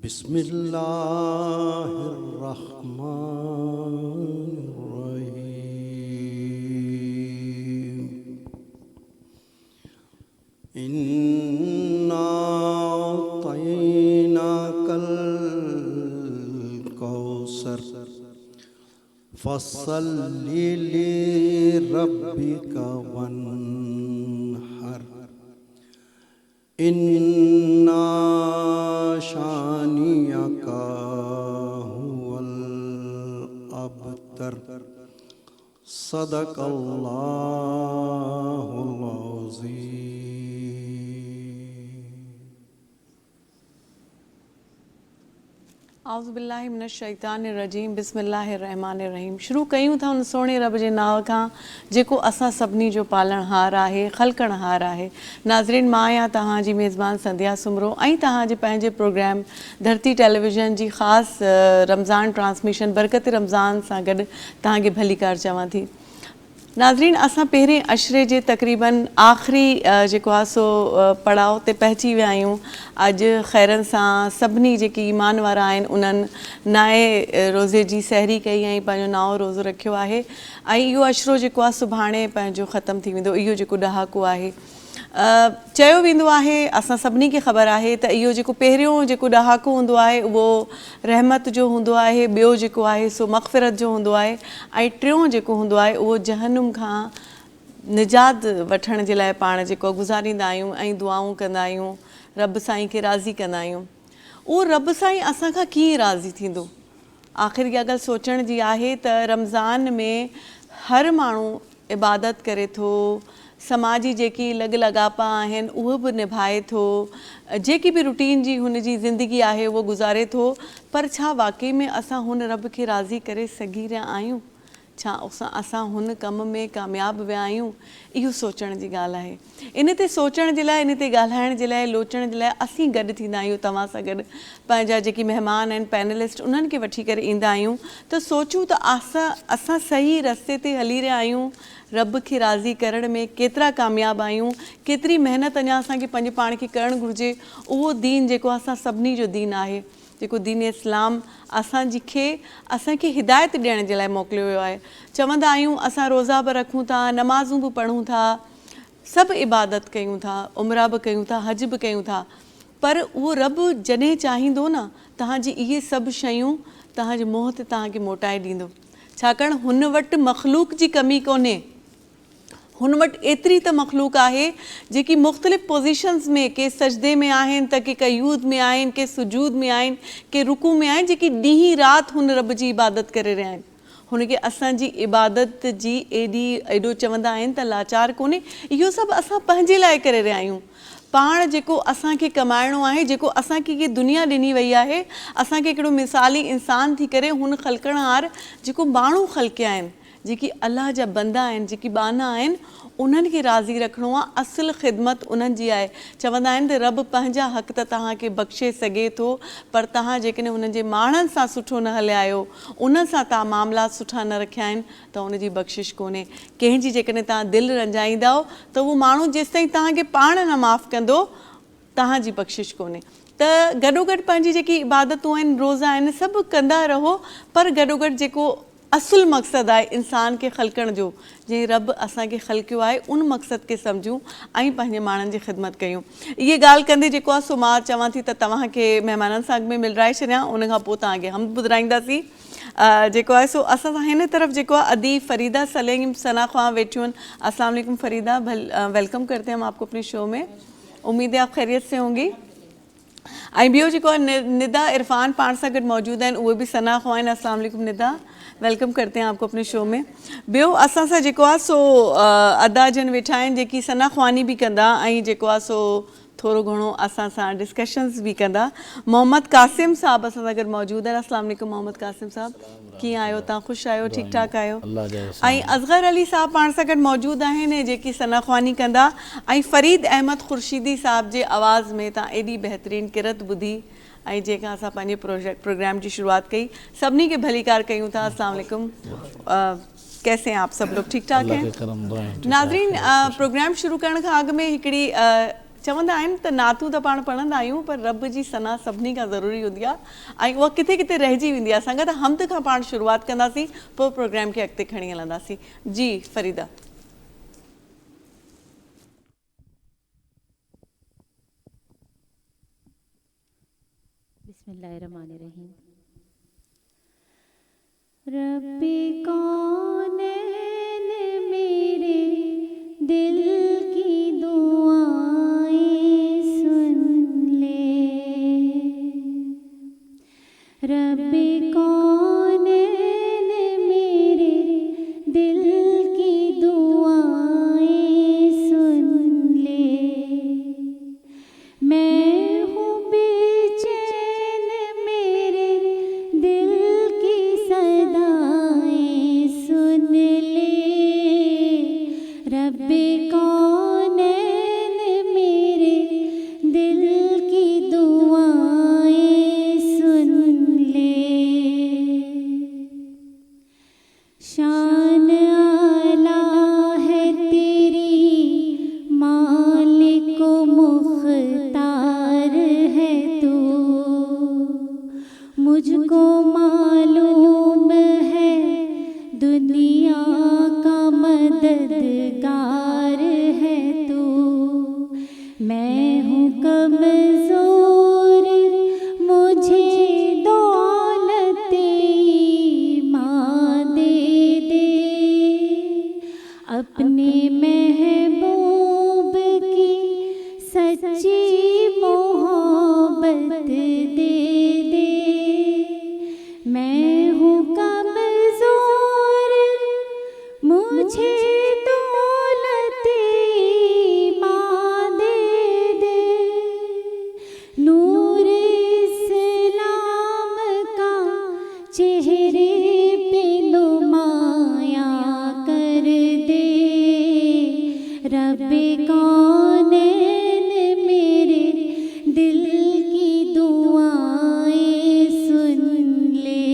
بسم اللہ الرحمن الرحیم انا اعطیناک الکوثر فصل لربک وانحر ان شانئک هو الابتر صدق اللہ العظیم. اعوذ باللہ من الشیطان الرجیم. بسم اللہ الرحمن الرحیم. شروع کیوں تھا ان سونے رب جے ناو کھان جیکو اساں سبنی جو پالن ہار ہے خلقن ہار ہے. ناظرین मां आहियां तव्हां जी मेज़बान संध्या सुमरो ऐं तव्हां जे पंहिंजे प्रोग्राम धरती टेलीविज़न जी ख़ासि रमज़ान ट्रांसमिशन बरकत रमज़ान सां गॾु तव्हांखे भलीकार चवां थी. नाज़रीन असां पहिरें अशरे जे तक़रीबन आख़िरी जेको आहे सो पड़ाव ते पहुची विया आहियूं. अॼु ख़ैरनि सां सभिनी जेकी ईमान वारा आहिनि उन्हनि नए रोज़े जी सहरी कई ऐं पंहिंजो नओं रोज़ो रखियो आहे ऐं इहो अशरो जेको आहे सुभाणे पंहिंजो ख़तमु थी वेंदो. इहो जेको ॾहाको आहे चयो वेंदो आहे, असां सभिनी खे ख़बर आहे त इहो जेको पहिरियों जेको ॾहाको हूंदो आहे उहो रहमत जो हूंदो आहे, ॿियो जेको आहे सो मग़फ़िरत जो हूंदो आहे ऐं टियों जेको हूंदो आहे उहो जहन्नुम खां निजात वठण जे लाइ पाण जेको गुज़ारींदा आहियूं ऐं दुआऊं कंदा आहियूं, रब साईं खे राज़ी कंदा आहियूं. उहो रब साईं असां खां कीअं राज़ी थींदो? आख़िर इहा ॻाल्हि सोचण जी आहे त रमज़ान में हर माण्हू इबादत करे थो, समाजी जेकी लॻ लगापा आहिनि उहे बि निभाए थो, जेकी बि रुटीन जी हुन जी ज़िंदगी आहे उहो गुज़ारे थो, पर छा वाक़ई में असां हुन रब खे राज़ी करे सघी रहिया आहियूं? छा असां हुन कम में कामयाबु विया आहियूं? इहो सोचण जी ॻाल्हि आहे. इन ते सोचण जे लाइ, इन ते ॻाल्हाइण जे लाइ, लोचण जे लाइ असीं गॾु थींदा आहियूं तव्हां सां गॾु. पंहिंजा जेके महिमान आहिनि पैनलिस्ट उन्हनि खे वठी करे ईंदा आहियूं त सोचूं त असां सही रस्ते ते हली रहिया आहियूं, रब खे राज़ी करण में केतिरा कामयाबु आहियूं, केतिरी महिनत अञा असांखे पंहिंजे पाण खे करणु घुरिजे. उहो दीन जेको असां सभिनी जो दीन आहे, जेको दीन इस्लाम असांखे हिदायत ॾियण जे लाइ मोकिलियो वियो आहे. चवंदा आहियूं असां रोज़ा बि रखूं था, नमाज़ूं बि पढ़ूं था, सभु इबादत कयूं था, उमरा बि कयूं था, हज बि कयूं था, पर उहो रब जॾहिं चाहींदो न तव्हांजी इहे सभु शयूं तव्हांजे मुंहं ते तव्हांखे मोटाए ॾींदो. छाकाणि हुन वटि मख़लूक जी कमी कोन्हे. हुन वटि एतिरी त मख़लूक आहे जेकी मुख़्तलिफ़ पोज़ीशन्स में, के सजदे में आहिनि त के कयूद में आहिनि, के सुजूद में आहिनि, के रुकू में आहिनि, जेकी ॾींहुं राति हुन रब जी इबादत करे रहिया आहिनि. हुनखे असांजी इबादत जी एॾो चवंदा आहिनि त लाचार कोन्हे. इहो सभु असां पंहिंजे लाइ करे रहिया आहियूं. पाण जेको असांखे कमाइणो आहे, जेको असांखे इहा दुनिया ॾिनी वई आहे, असांखे हिकिड़ो मिसाली इंसान थी करे हुन ख़लकणहार जेको माण्हू ख़लकिया आहिनि, जेकी अलाह जा बंदा आहिनि, जेकी बाना आहिनि, उन्हनि खे राज़ी रखिणो आहे. असुलु ख़िदमत उन्हनि जी आहे. चवंदा आहिनि त रब पंहिंजा हक़ त तव्हांखे बख़्शे सघे थो, पर तव्हां जेकॾहिं हुननि जे माण्हुनि सां सुठो न हलिया आहियो, उन सां तव्हां मामला सुठा न रखिया आहिनि त उनजी बख़्शिश कोन्हे. कंहिंजी जेकॾहिं तव्हां दिलि रंजाईंदव त उहो माण्हू जेसिताईं तव्हांखे पाण न माफ़ु कंदो तव्हांजी बख़्शिश कोन्हे. त गॾोगॾु पंहिंजी जेकी इबादतूं आहिनि, रोज़ा आहिनि, सभु कंदा रहो, पर गॾोगॾु जेको असुलु मक़सदु आहे इंसान खे ख़लकण जो, जंहिं रब असांखे ख़लकियो आहे, उन मक़सद खे सम्झूं ऐं पंहिंजे माण्हुनि जी ख़िदमत कयूं. इहे ॻाल्हि कंदे जेको आहे सो मां चवां थी त तव्हांखे महिमाननि सां अॻु में मिलराए छॾियां, उनखां पोइ तव्हांखे हम ॿुधाईंदासीं. जेको आहे सो असां सां हिन तरफ़ जेको आहे अदी फरीदा सलीम सना ख़्वां वेठियूं आहिनि. अस्सलाम वालेकुम फरीदा, वेलकम करते हैं हम आपको अपने शो में. उम्मीद है आप खैरियत से होंगी. ऐं ॿियो जेको आहे निदा इरफान पाण सां गॾु मौजूदु आहिनि, उहे बि सना ख़्वां आहिनि. अस्सलाम वालेकुम निदा, वेलकम करते हैं आपको अपने शो में. ॿियो असां सां जेको आहे सो अदा जन वेठा आहिनि जेकी सना ख़्वानी बि कंदा ऐं जेको आहे सो थोरो घणो असां सां डिस्कशन्स बि कंदा. मोहम्मद कासिम साहब असां सां गॾु मौजूदु आहिनि. अस्सलाम वालेकुम मोहम्मद कासिम साहब, कीअं आहियो तव्हां? ख़ुशि आहियो? ठीकु ठाकु आहियो? ऐं असगर अली साहब पाण सां गॾु मौजूदु आहिनि जेकी सना ख़्वानी कंदा. ऐं फरीद अहमद ख़ुर्शीदी साहब जे आवाज़ में तव्हां एॾी बहितरीनु किरत ॿुधी ऐं जंहिंखां असां पंहिंजे प्रोग्राम जी शुरूआति कई. सभिनी खे भलीकार कयूं था. अस्सलाम वालेकुम, कैसे हैं आप सब लोग? ठीक ठाक हैं? नाज़रीन, प्रोग्राम शुरू करण खां अॻु में हिकिड़ी चवंदा आहिनि त नातूं त पाण पढ़ंदा आहियूं पर रब जी सना सभिनी खां ज़रूरी हूंदी आहे ऐं उहा किथे किथे रहिजी वेंदी आहे। संगत हमद खां पाण शुरूआति कंदासीं, पोइ प्रोग्राम खे अॻिते खणी हलंदासीं। जी फरीदा। बिस्मिल्लाहिर्रहमानिर्रहीम। रब्बे कौनैन मेरे दिल की दुआएं सुन ले, रब्बे कौनैन मेरे दिल की दुआएं सुन ले। मैं हूँ बेचैन मेरे दिल की सदाएं सुन ले, रब्बे कौनैन मेरे दिल की दुआएं सुन ले। शान आला है तेरी मालिक मुख्तार है तू, मुझको मालूम है दुनिया का मददगार है तू। मैं हूँ कमज़ोर मुझे दौलत ईमान दे दे, अपने महबूब की सच्ची मोहब्बत दे दे। मैं हूँ कमज़ोर मुझे दौलत ईमान दे दे, नूर इस्लाम का चेहरे पे नुमाया कर दे, रब्बे कौनैन मेरे दिल की दुआएं सुन ले,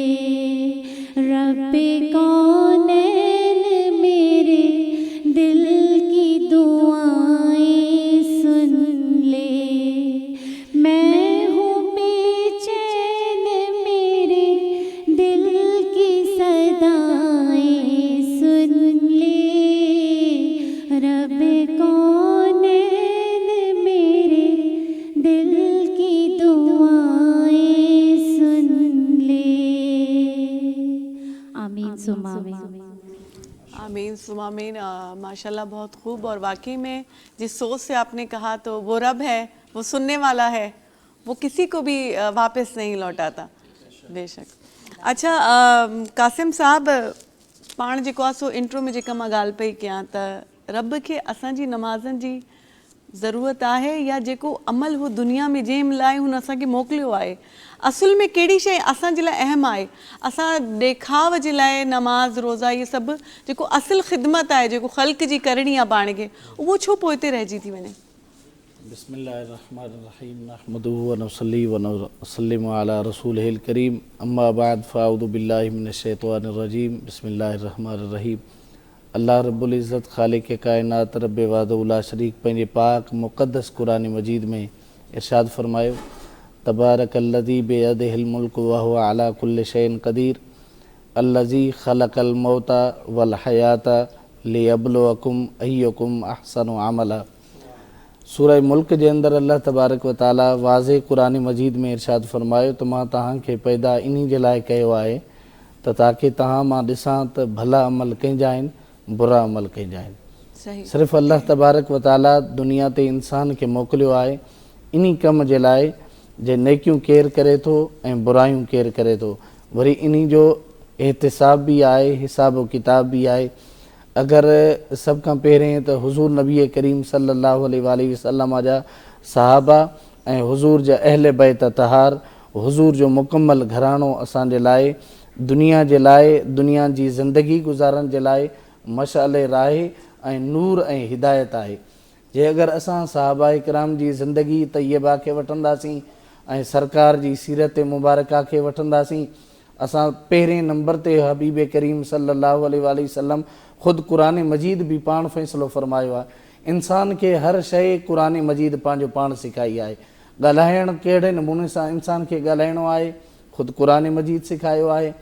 रब्बे कौनैन मेरे दिल की दुआएं सुन ले। मैं हूँ बेचैन मेरे दिल की सदाएं सुन ले, रब्बे कौनैन मेरे दिल की दुआएं सुन ले। आमीन सुमा आमीन। आमीन सुमा आमीन। माशाल्लाह बहुत खूब। और वाकई में जिस सोच से आपने कहा तो वो रब है, वो सुनने वाला है, वो किसी को भी वापस नहीं लौटाता। बेशक। अच्छा कासिम साहब, पाण जेको आहे सो इंट्रो में जेका मां ॻाल्हि पई कयां त रब खे असांजी नमाज़नि जी ज़रूरत आहे या जेको अमल हू दुनिया में जंहिं लाइ हुन असांखे मोकिलियो आहे, असुल में कहिड़ी शइ असांजे लाइ अहम आहे? असां ॾेखाव जे लाइ नमाज़ रोज़ा इहे सभु जेको असुल ख़िदमत आहे, जेको ख़ल्क़ जी करणी आहे पाण खे, उहो छो पोइते रहिजी थी वञे? बिस्मिल्लाहिर्रहमानिर्रहीम, नहमदुहु व नसल्ली व नसल्लिमु अला रसूलिहिल करीम, अम्मा बाद फ़अऊज़ु बिल्लाहि मिनश्शैतानिर्रजीम, बिस्मिल्लाहिर्रहमानिर्रहीम। अल्लाह रब्बुल इज़्ज़त ख़ालिक़ कायनात रब वहदहु ला शरीक पंहिंजे पाक मुक़द्दस क़ुरान मजीद में इरशाद फ़रमायो, तबारकल्लज़ी बियदिहिल मुल्कु व हुवा अला कुल्लि शैइन क़दीर, अल्लज़ी ख़लक़ल मौता वल हयाता लियब्लुवकुम अय्युकुम अहसनु अमला। सूरह मुल्क जे अंदरि अल्लाह तबारक व ताला वाज़े क़ुरान मजीद में इरशाद फ़रमायो त मां तव्हांखे पैदा इन्ही जे लाइ कयो आहे त ताकी तव्हां मां ॾिसां त भला अमल कंहिंजा आहिनि, बुरा अमल कंहिंजा आहिनि। सही। सिर्फ़ु अल्लाह तबारक व ताला दुनिया ते इंसान खे मोकिलियो आहे इन्ही कम जे लाइ जे नेकियूं केरु करे थो ऐं बुरायूं केरु करे थो, वरी इन्ही जो एहतिसाब बि आहे, हिसाब किताब बि आहे। अगरि सभ खां पहिरें त हुज़ूर नबी करीम सल्लल्लाहु अलैहि वसल्लम जा सहाबा ऐं हुज़ूर जा अहल बैत तहार, हुज़ूर जो मुकमल घरानो असांजे लाइ दुनिया जे लाइ, दुनिया जी ज़िंदगी गुज़ारण जे लाइ मशाले राह ऐं नूर ऐं हिदायत आहे। जे अगरि असां सहाबा किराम जी ज़िंदगी तय्यबा खे वठंदासीं ऐं सरकार जी सीरत मुबारका खे वठंदासीं, असां पहिरें नंबर ते हबीब करीम सल्लल्लाहु अलैहि वसल्लम ख़ुदि क़ुरान मजीद बि पाण फ़ैसिलो फ़रमायो आहे इंसान खे हर शइ क़ुर मजीद पंहिंजो पाण सेखारी आहे। ॻाल्हाइणु कहिड़े नमूने सां इंसान खे ॻाल्हाइणो आहे ख़ुदि क़ुर मजीद सेखारियो आहे।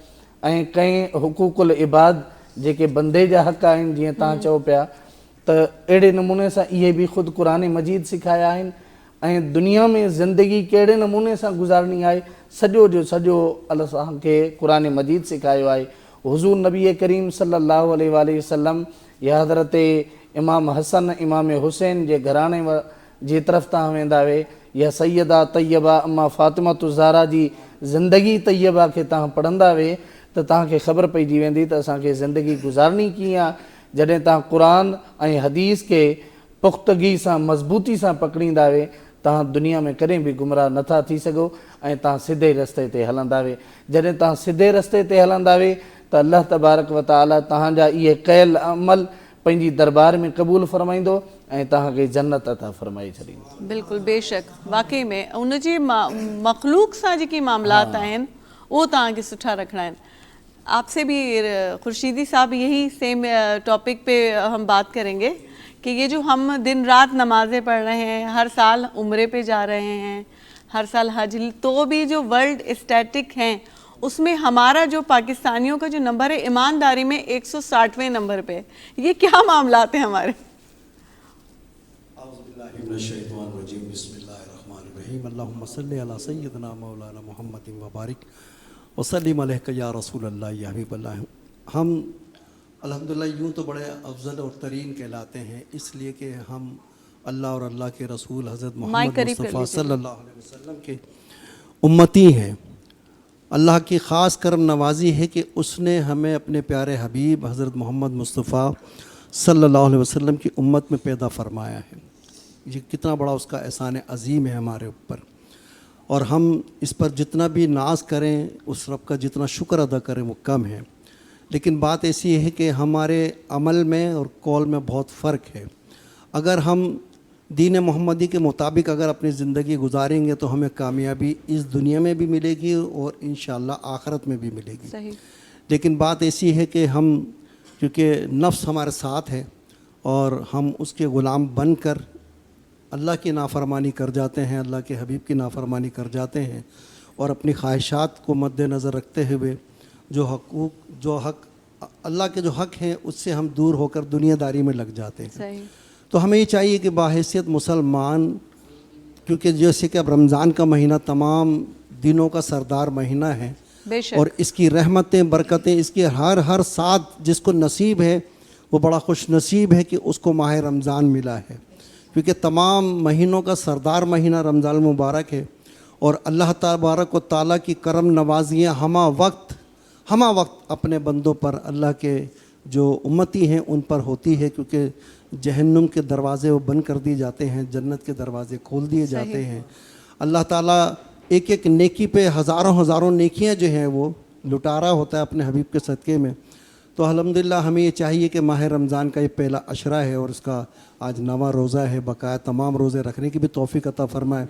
ऐं कंहिं हुकूकुल इबाद जेके बंदे जा हक़ आहिनि, जीअं तव्हां चओ पिया, त अहिड़े नमूने सां इहे बि ख़ुदि क़ुर मजीद सेखारिया आहिनि। ऐं दुनिया में ज़िंदगी कहिड़े नमूने सां गुज़ारणी आहे सॼो जो सॼो असांखे क़ुर मजीद सेखारियो आहे। हुज़ूर नबी करीम सल्लल्लाहु अलैहि वसल्लम या हज़रत इमाम हसन इमाम हुसैन जे घराणे जी तरफ़ तव्हां वेंदा वे, या सैयदा तैयबा अम्मा फ़ातिमा ज़हरा जी ज़िंदगी तैयबा खे तव्हां पढ़ंदा वे त तव्हांखे ख़बर पइजी वेंदी त असांखे ज़िंदगी गुज़ारणी कीअं आहे। जॾहिं तव्हां क़ुर ऐं हदीस खे पुख़्तगी सां मज़बूती सां पकड़ींदा वे, तव्हां दुनिया में कॾहिं बि गुमराह नथा थी सघो ऐं तव्हां सिधे रस्ते ते हलंदा वे। जॾहिं तव्हां सिधे रस्ते ते हलंदा वे त अल्लाह तबारक व तआला तव्हांजा इहे कयल अमल पंहिंजी दरबार में क़बूल फरमाईंदो ऐं तव्हांखे जन्नत अता फरमाए छॾींदो। बिल्कुलु बेशक, वाकई में उन जे मखलूक सां जेके मामलात आहिनि उहो तव्हांखे सुठा रखना आहिनि। आपसे भी खुर्शीदी साहब यही सेम टॉपिक पे हम बात करेंगे कि ये जो हम दिन रात नमाज़ें पढ़ रहे हैं, हर साल उम्रे पे जा रहे हैं, हर साल हज, तो भी जो वर्ल्ड स्टैटिक हैं उसमें हमारा जो पाकिस्तानियों का जो नंबर है ईमानदारी में 160वें नंबर पे, ये क्या मामलात हैं हमारे? अल्लाहुम्मा सल्ली अला सय्यिदना मौलाना मुहम्मदिन व बारिक व सल्लिम अलैका या रसूल अल्लाह या हबीब अल्लाह। हम अल्हम्दुलिल्लाह यूँ तो बड़े अफजल और तरीन कहलाते हैं, इसलिए कि हम अल्लाह और अल्लाह के रसूल हज़रत मोहम्मद मुस्तफ़ा सल्लल्लाहु अलैहि वसल्लम के उम्मती हैं। अल्लाह की ख़ास करम नवाजी है कि उसने हमें अपने प्यारे हबीब हज़रत मोहम्मद मुस्तफ़ा सल्लल्लाहु अलैहि वसल्लम की उम्मत में पैदा फरमाया है। ये कितना बड़ा उसका एहसान अज़ीम है हमारे ऊपर, और हम इस पर जितना भी नाज करें, उस रब का जितना शुक्र अदा करें वो कम है। लेकिन बात ऐसी है कि हमारे अमल में और कौल में बहुत फ़र्क है। अगर हम दीन मोहम्मदी के मुताबिक अगर अपनी ज़िंदगी गुजारेंगे तो हमें कामयाबी इस दुनिया में भी मिलेगी और इंशाअल्लाह आखिरत में भी मिलेगी। सही। लेकिन बात ऐसी है कि हम, क्योंकि नफ्स हमारे साथ है और हम उसके ग़ुलाम बनकर अल्लाह की नाफरमानी कर जाते हैं, अल्लाह के हबीब की नाफरमानी कर जाते हैं, और अपनी ख्वाहिशात को मद्देनज़र रखते हुए जो हक़ अल्लाह के जो हक़ हैं उससे हम दूर होकर दुनियादारी में लग जाते हैं। सही। तो हमें ये चाहिए कि बाहैसियत मुसलमान, क्योंकि जैसे कि अब रमज़ान का महीना तमाम दिनों का सरदार महीना है, और इसकी रहमतें बरकतें इसकी हर साथ जिसको नसीब है वो बड़ा खुश नसीब है कि उसको माह रमज़ान मिला है, क्योंकि तमाम महीनों का सरदार महीना रमज़ान मुबारक है। और अल्लाह तबारक व तआला की करम नवाजियाँ हमा वक्त अपने बंदों पर, अल्लाह के जो उम्मती हैं उन पर होती है, क्योंकि जहन्नुम के दरवाज़े वो बंद कर दिए जाते हैं, जन्नत के दरवाज़े खोल दिए जाते हैं। अल्लाह ताला एक एक नेकी पे हज़ारों नेकियां जो हैं वो लुटा रहा होता है अपने हबीब के सदक़े में। तो अल्हम्दुलिल्लाह हमें ये चाहिए कि माह रमज़ान का ये पहला अशरा है और इसका आज 9वां रोज़ा है, बकाया तमाम रोज़े रखने की भी तौफ़ीक़ अता फ़रमाए।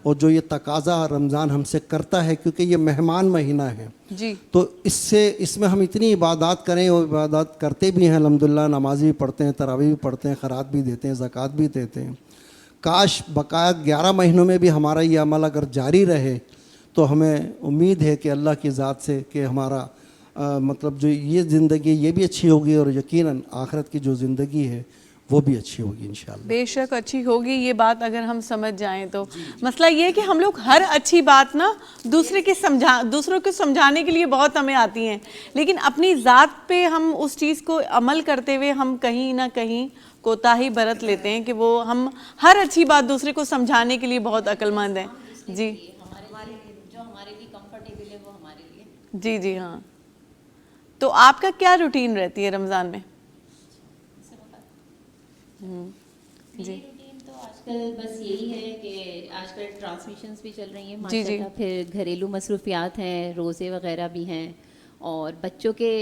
और जो ये तकाज़ा रमज़ान हमसे करता है, क्योंकि ये मेहमान महीना है जी, तो इसमें हम इतनी इबादत करें, और इबादत करते भी हैं अल्हम्दुलिल्लाह, नमाज़ भी पढ़ते हैं, तरावी भी पढ़ते हैं, खैरात भी देते हैं, ज़कात भी देते हैं। काश बकाया 11 महीनों में भी हमारा ये अमल अगर जारी रहे तो हमें उम्मीद है कि अल्लाह की ज़ात से कि हमारा मतलब जो ये ज़िंदगी ये भी अच्छी होगी, और यकीनन आखिरत की जो ज़िंदगी है वो भी अच्छी होगी इंशाअल्लाह। बेशक अच्छी होगी ये बात अगर हम समझ जाएं तो। मसला ये है कि हम लोग हर अच्छी बात ना दूसरों को समझाने के लिए बहुत हमें आती हैं, लेकिन अपनी ज़ात पे हम उस चीज़ को अमल करते हुए हम कहीं ना कहीं कोताही बरत लेते हैं कि वो हम हर अच्छी बात दूसरे को समझाने के लिए बहुत अक्लमंद हैं। जी, जो हमारे लिए कंफर्टेबल है वो हमारे लिए। जी जी हाँ। तो आपका क्या रूटीन रहती है रमज़ान में? जी, रूटीन तो आजकल बस यही है कि आजकल ट्रांसमिशंस भी चल रही हैं जी जी, माशाल्लाह, फिर घरेलू मसरूफियात हैं, रोज़े वगैरह भी हैं, और बच्चों के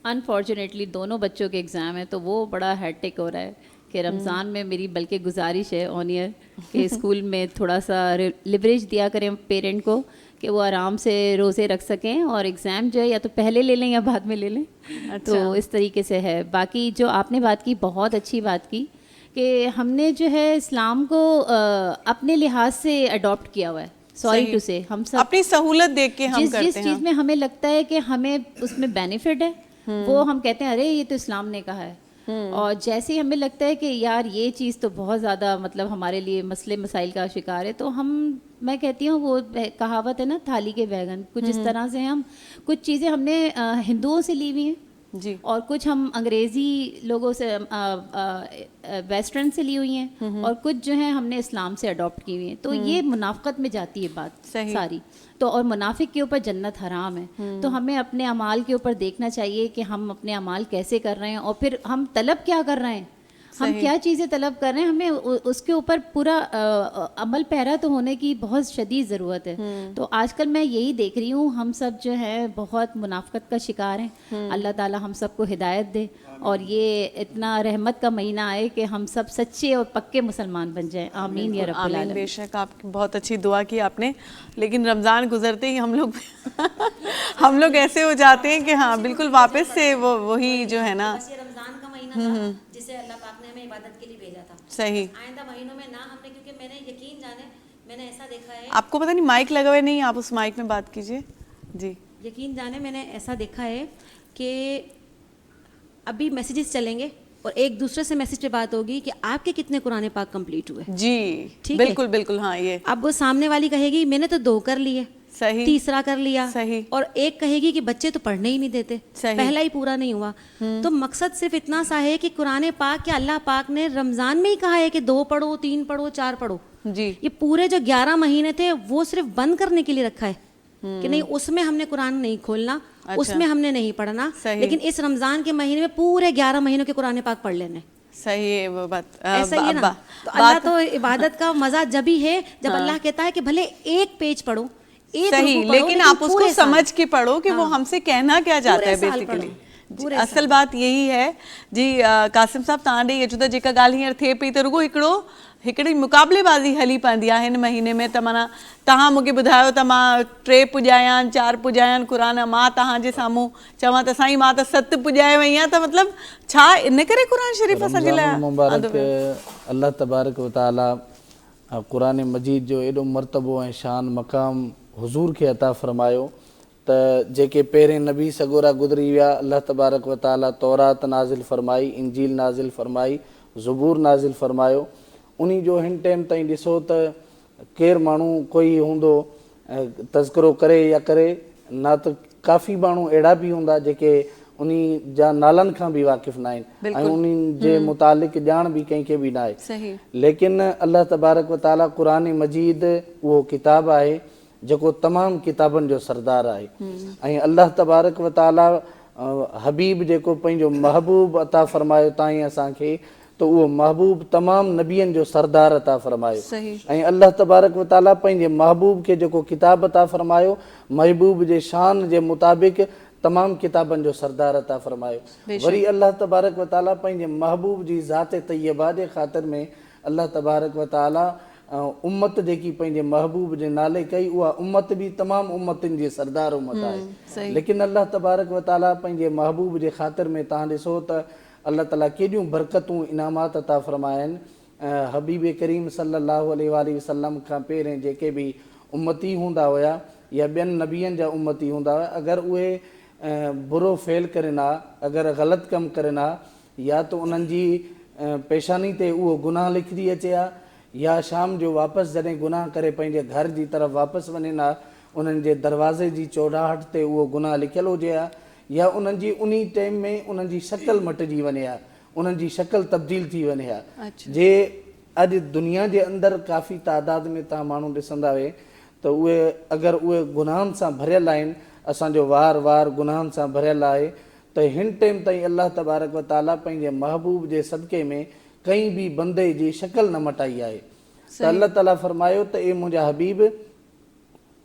अनफॉर्चुनेटली दोनों बच्चों के एग्ज़ाम है, तो वो बड़ा हेक्टिक हो रहा है कि रमज़ान में मेरी बल्कि गुजारिश है ऑन ईयर कि स्कूल में थोड़ा सा लिवरेज दिया करें पेरेंट को कि वो आराम से रोज़े रख सकें, और एग्ज़ाम जो है या तो पहले ले लें या बाद में ले लें। अच्छा। तो इस तरीके से है। बाकी जो आपने बात की बहुत अच्छी बात की کہ ہم نے جو ہے اسلام کو اپنے لحاظ سے اڈاپٹ کیا ہوا ہے. سوری ٹو سے ہم سب اپنی سہولت دیکھ کے ہم کرتے ہیں. جس چیز میں ہمیں لگتا ہے کہ ہمیں اس میں بینیفٹ ہے وہ ہم کہتے ہیں ارے یہ تو اسلام نے کہا ہے. اور جیسے ہی ہمیں لگتا ہے کہ یار یہ چیز تو بہت زیادہ مطلب ہمارے لیے مسئلے مسائل کا شکار ہے تو میں کہتی ہوں وہ کہاوت ہے نا تھالی کے بیگن, کچھ اس طرح سے ہم کچھ چیزیں ہم نے ہندوؤں سے لی ہوئی ہیں جی, اور کچھ ہم انگریزی لوگوں سے ویسٹرن سے لی ہوئی ہیں اور کچھ جو ہیں ہم نے اسلام سے اڈاپٹ کی ہوئی ہیں. تو یہ منافقت میں جاتی ہے بات ساری. تو اور منافق کے اوپر جنت حرام ہے. تو ہمیں اپنے اعمال کے اوپر دیکھنا چاہیے کہ ہم اپنے اعمال کیسے کر رہے ہیں اور پھر ہم طلب کیا کر رہے ہیں, ہم کیا چیزیں طلب کر رہے ہیں, ہمیں اس کے اوپر پورا عمل پیرا تو ہونے کی بہت شدید ضرورت ہے. تو آج کل میں یہی دیکھ رہی ہوں ہم سب جو ہے بہت منافقت کا شکار ہیں. اللہ تعالی ہم سب کو ہدایت دے اور یہ اتنا رحمت کا مہینہ آئے کہ ہم سب سچے اور پکے مسلمان بن جائیں. آمین یا رب العالمین. بے شک آپ کی بہت اچھی دعا کی آپ نے. لیکن رمضان گزرتے ہی ہم لوگ ایسے ہو جاتے ہیں کہ ہاں بالکل واپس سے وہی جو ہے نا رمضان کا مہینہ تھا جسے اللہ پاک نے ہمیں عبادت کے لیے بھیجا تھا. صحیح. آئندہ مہینوں میں نہ ہم نے, کیونکہ میں نے یقین جانے میں نے ایسا دیکھا ہے, آپ کو پتہ نہیں مائک لگا ہوئے نہیں, آپ اس مائک میں بات کیجئے. جی, یقین جانے میں نے ایسا دیکھا ہے کہ ابھی میسیجز چلیں گے اور ایک دوسرے سے میسیج پہ بات ہوگی کہ آپ کے کتنے قرآن پاک کمپلیٹ ہوئے. جی بالکل بالکل. ہاں یہ اب وہ سامنے والی کہے گی میں نے تو 2 کر لیے, صحیح, تیسرا کر لیا, صحیح, اور ایک کہے گی کہ بچے تو پڑھنے ہی نہیں دیتے, پہلا ہی پورا نہیں ہوا. تو مقصد صرف اتنا سا ہے کہ قرآن پاک کے اللہ پاک نے رمضان میں ہی کہا ہے کہ 2 پڑھو, 3 پڑھو, 4 پڑھو. جی, یہ پورے جو 11 مہینے تھے وہ صرف بند کرنے کے لیے رکھا ہے کہ نہیں اس میں ہم نے قرآن نہیں کھولنا, اس میں ہم نے نہیں پڑھنا, لیکن اس رمضان کے مہینے میں پورے 11 مہینوں کے قرآن پاک پڑھ لینے. صحیح ہے وہ بات. ایسا ہی ہے نا. تو اللہ تو عبادت کا مزہ جب ہی ہے جب اللہ کہتا ہے کہ بھلے ایک پیج پڑھو, صحیح, لیکن آپ اس کو سمجھ کے پڑھو کہ وہ ہم سے کہنا کیا چاہتا ہے بیسیکلی. اصل بات یہی ہے. جی قاسم صاحب तव्हां ॾे अचो त जेका ॻाल्हि हींअर थिए पई त रुगो हिकिड़ी मुक़ाबलेबाज़ी हली पवंदी आहे हिन महीने में. त माना तव्हां मूंखे ॿुधायो त मां 3 पुॼायां, 4 पुॼायां क़ुरान, मां तव्हांजे साम्हूं चवां त साईं मां त 7 पुॼाए वई आहियां. त मतिलबु छा इन करे क़ुरान शरीफ़ असांजे लाइ मुबारक अल्लाह तबारक व ताला क़ुरान मजीद जो एॾो मर्तबो ऐं शान मक़ाम हुज़ूर खे अता फ़रमायो त जेके पहिरें नबी सगोरा गुज़री विया अल्लाह तबारक व ताला तौरात नाज़िल फ़रमाई, इंजील नाज़िल फ़रमाई, ज़बूर नाज़िल फ़रमायो. उन्ही जो हिन टाइम ताईं ॾिसो त केरु माण्हू कोई हूंदो तज़किरो करे या करे न, त काफ़ी माण्हू अहिड़ा बि हूंदा जेके उन्ही जा नालनि खां बि वाक़िफ़ न आहिनि ऐं उन्हनि जे मुतालिक़ ॼाण बि कंहिंखे बि न आहे. लेकिन अल्लाह तबारक व ताला क़ुरान मजीद उहो किताबु आहे जेको तमामु किताबनि जो सरदार आहे. ऐं अल्लाह तबारक व ताला हबीब जेको पंहिंजो महबूब अता फ़रमायो ताईं असांखे, त उहो महबूब तमामु नबियनि जो सरदार अता फ़रमायो. ऐं अल्लाह तबारक व ताला पंहिंजे महबूब खे जेको किताब अता फ़रमायो, महबूब जे शान जे मुताबिक़ तमामु किताबनि जो सरदार अता फ़रमायो. वरी अल्लाह तबारक व ताला पंहिंजे महबूब जी ज़ात तय्यबा जे ख़ातिर में अल्लाह तबारक व ताला उम्मत जेकी पंहिंजे महबूब जे नाले कई, उहा उम्मत बि तमामु उम्मतुनि जी सरदार उम्मत आहे. लेकिन अल्लाह तबारक व ताला पंहिंजे महबूब जे ख़ातिर में तव्हां ॾिसो त अल्लाह ताला केॾियूं बरकतूं इनामात अता फ़रमाया आहिनि. हबीब करीम सल्लल्लाहु अलैहि वसल्लम खां पहिरें जेके बि उम्मती हूंदा हुया या ॿियनि नबियनि जा उम्मती हूंदा हुया, अगरि उहे बुरो फेल करे ना, अगरि ग़लति कमु करे ना, या त उन्हनि जी पेशानी ते उहो गुनाह लिखजी अचे हा, या शाम जो वापसि जॾहिं गुनाह करे पंहिंजे घर जी तरफ़ वापसि वञे हा, उन्हनि जे दरवाज़े जी चौडाहट ते उहो गुनाह लिखियलु हुजे हा, या उन्हनि जी उन टाइम में उन्हनि जी शक्ल मटिजी वञे हा, उन्हनि जी शक्ल तब्दील थी वञे हा. जे अॼु दुनिया जे अंदरि काफ़ी तादाद में तव्हां माण्हू ॾिसंदा हुए त उहे अगरि उहे गुनाहनि सां भरियल आहिनि, असांजो वार वार गुनाहनि सां भरियल आहे, त हिन टाइम ताईं अल्लाह तबारक व ताला पंहिंजे महबूब जे सदक़े में कंहिं बि बंदे जी शक्ल न मटाई आहे. त अल्लाह ताला फ़रमायो त ए मुंहिंजा हबीब,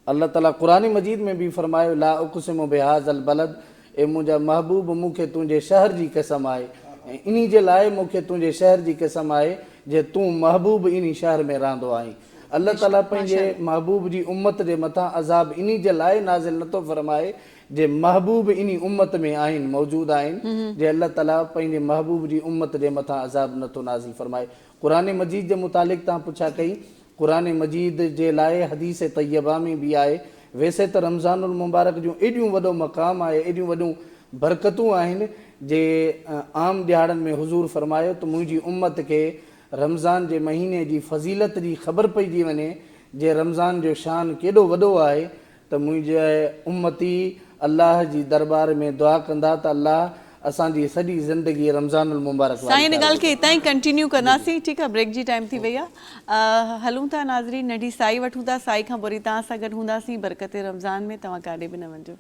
अल्लाह ताला क़ुरान मजीद में बि फ़रमायो ला उक़सिमु बिहाज़ल बलद, ए मुंहिंजा महबूब मूंखे तुंहिंजे शहर जी कसम आहे, ऐं इन जे लाइ मूंखे तुंहिंजे शहर जी कसम आहे जे तूं महबूब इन शहर में रहंदो आहीं. अल्लाह ताला पंहिंजे महबूब जी उम्मत जे मथां अज़ाब इन जे लाइ नाज़िल नथो फ़रमाए जे महबूब इन उम्मत में आहिनि मौजूद आहिनि जे अल्लाह ताला पंहिंजे महबूब जी उम्मत जे मथां अज़ाब नथो नाज़िल फरमाए। क़ुरान मजीद जे मुतालिक़ तव्हां पुछा कई, क़ुरान मजीद जे लाइ हदीस तैयबा में बि आहे। वैसे त रमज़ानुल मुबारक जूं एॾियूं वॾो मक़ाम आहे, एॾियूं वॾियूं बरकतूं आहिनि जे आम ॾियारनि में हुज़ूर फरमायो त मुंहिंजी उम्मत खे रमज़ान जे महीने जी फज़ीलत जी ख़बर पइजी वञे जे रमज़ान जो शान केॾो वॾो आहे त मुंहिंजे उम्मती अल्लाह जी दरबार में दुआ कंदा त अल्लाह असांजी सॼी ज़िंदगी रमज़ानुल मुबारक साईं इन ॻाल्हि खे हितां ई कंटिन्यू कंदासीं। ठीकु आहे, ब्रेक जी टाइम थी वई आहे। हलूं था नाज़रीन, नंढी साई वठूं था, साई खां पोइ तव्हां सां गॾु हूंदासीं बरकत रमज़ान में। तव्हां काॾे बि न वञिजो।